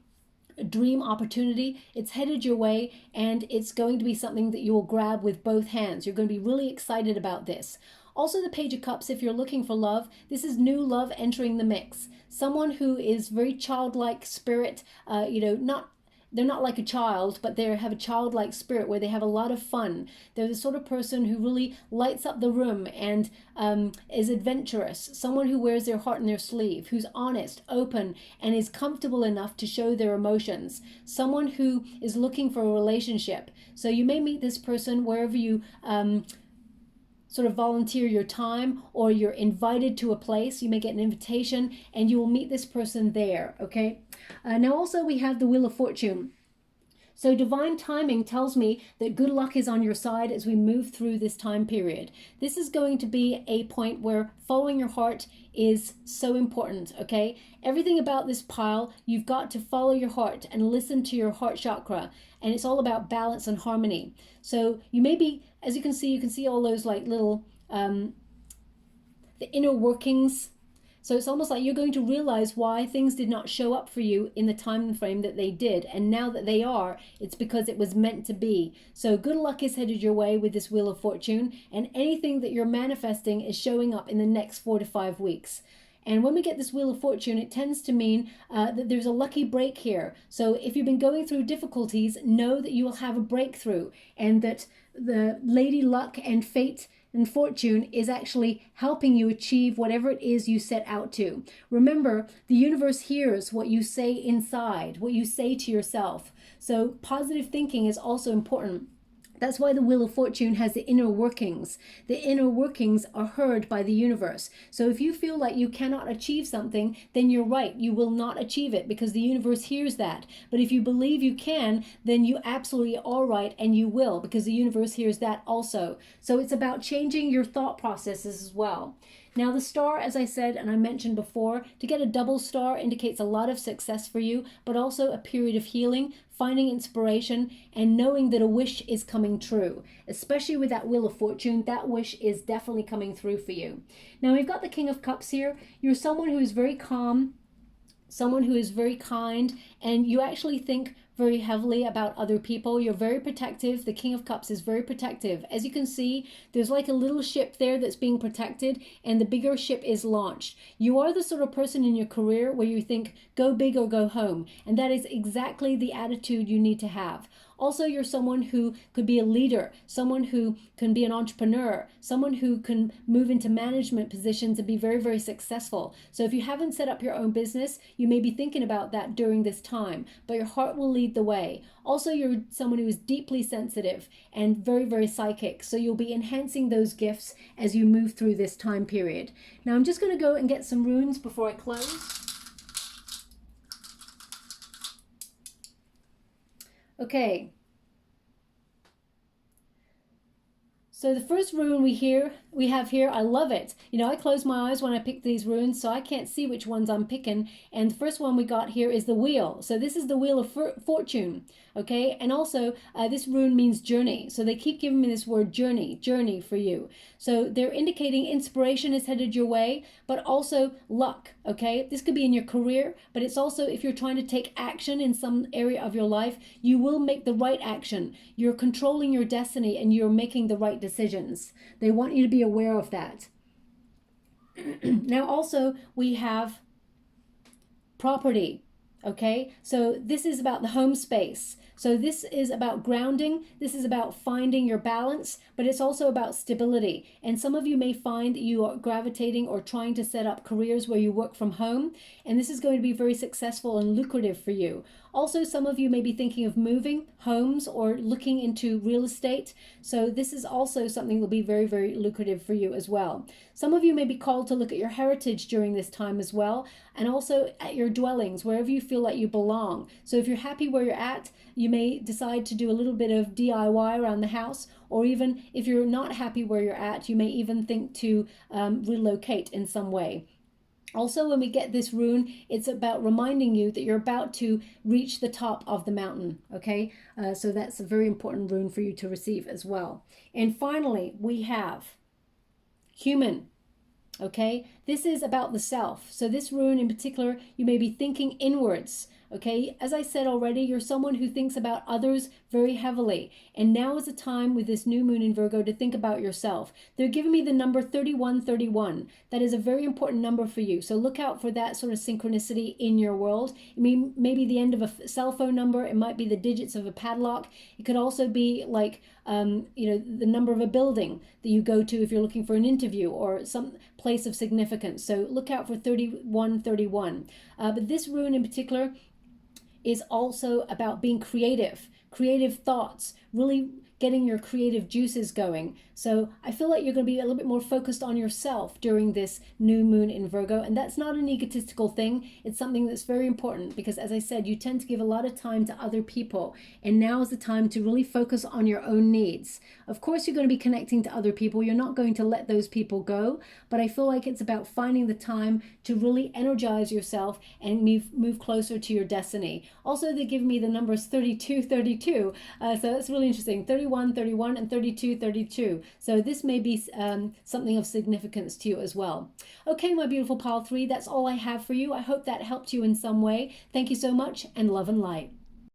A dream opportunity. It's headed your way, and it's going to be something that you will grab with both hands. You're going to be really excited about this. Also, the Page of Cups, if you're looking for love, this is new love entering the mix. Someone who is very childlike spirit, they're not like a child, but they have a childlike spirit where they have a lot of fun. They're the sort of person who really lights up the room and is adventurous. Someone who wears their heart in their sleeve, who's honest, open, and is comfortable enough to show their emotions. Someone who is looking for a relationship. So you may meet this person wherever you sort of volunteer your time, or you're invited to a place. You may get an invitation and you will meet this person there, okay? Now also we have the Wheel of Fortune. So divine timing tells me that good luck is on your side as we move through this time period. This is going to be a point where following your heart is so important, okay? Everything about this pile, you've got to follow your heart and listen to your heart chakra. And it's all about balance and harmony. So you may be, as you can see all those like little, the inner workings. So it's almost like you're going to realize why things did not show up for you in the time frame that they did. And now that they are, it's because it was meant to be. So good luck is headed your way with this Wheel of Fortune. And anything that you're manifesting is showing up in the next 4 to 5 weeks. And when we get this Wheel of Fortune, it tends to mean that there's a lucky break here. So if you've been going through difficulties, know that you will have a breakthrough, and that the Lady Luck and Fate and Fortune is actually helping you achieve whatever it is you set out to. Remember, the universe hears what you say inside, what you say to yourself. So positive thinking is also important. That's why the Wheel of Fortune has the inner workings. The inner workings are heard by the universe. So if you feel like you cannot achieve something, then you're right. You will not achieve it because the universe hears that. But if you believe you can, then you absolutely are right, and you will, because the universe hears that also. So it's about changing your thought processes as well. Now the star, as I said and I mentioned before, to get a double star indicates a lot of success for you, but also a period of healing, finding inspiration, and knowing that a wish is coming true. Especially with that Wheel of Fortune, that wish is definitely coming through for you. Now we've got the King of Cups here. You're someone who is very calm, someone who is very kind, and you actually think very heavily about other people. You're very protective. The King of Cups is very protective. As you can see, there's like a little ship there that's being protected, and the bigger ship is launched. You are the sort of person in your career where you think, go big or go home. And that is exactly the attitude you need to have. Also, you're someone who could be a leader, someone who can be an entrepreneur, someone who can move into management positions and be very, very successful. So if you haven't set up your own business, you may be thinking about that during this time, but your heart will lead the way. Also, you're someone who is deeply sensitive and very, very psychic. So you'll be enhancing those gifts as you move through this time period. Now, I'm just going to go and get some runes before I close. Okay. So the first rune we have here, I love it. You know, I close my eyes when I pick these runes, so I can't see which ones I'm picking. And the first one we got here is the wheel. So this is the wheel of fortune, okay? And also, this rune means journey. So they keep giving me this word journey for you. So they're indicating inspiration is headed your way, but also luck, okay? This could be in your career, but it's also if you're trying to take action in some area of your life, you will make the right action. You're controlling your destiny and you're making the right decisions. They want you to be aware of that. Now also we have property, okay? So this is about the home space. So this is about grounding. This is about finding your balance, but it's also about stability. And some of you may find that you are gravitating or trying to set up careers where you work from home, and this is going to be very successful and lucrative for you. Also, some of you may be thinking of moving homes or looking into real estate. So this is also something that will be very, very lucrative for you as well. Some of you may be called to look at your heritage during this time as well, and also at your dwellings, wherever you feel like you belong. So if you're happy where you're at, you may decide to do a little bit of DIY around the house, or even if you're not happy where you're at, you may even think to relocate in some way. Also, when we get this rune, it's about reminding you that you're about to reach the top of the mountain, okay? So that's a very important rune for you to receive as well. And finally, we have human, okay? This is about the self. So this rune in particular, you may be thinking inwards, okay? As I said already, you're someone who thinks about others very heavily. And now is the time with this new moon in Virgo to think about yourself. They're giving me the number 3131. That is a very important number for you. So look out for that sort of synchronicity in your world. I mean, maybe the end of a cell phone number. It might be the digits of a padlock. It could also be like, you know, the number of a building that you go to if you're looking for an interview or some place of significance. So look out for 3131. But this rune in particular is also about being creative thoughts, really getting your creative juices going. So I feel like you're going to be a little bit more focused on yourself during this new moon in Virgo. And that's not an egotistical thing. It's something that's very important because, as I said, you tend to give a lot of time to other people. And now is the time to really focus on your own needs. Of course, you're going to be connecting to other people. You're not going to let those people go. But I feel like it's about finding the time to really energize yourself and move closer to your destiny. Also, they give me the numbers 3232. So that's really interesting. 3131 and 3232. So this may be something of significance to you as well. Okay, my beautiful pile 3, that's all I have for you. I hope that helped you in some way. Thank you so much, and love and light.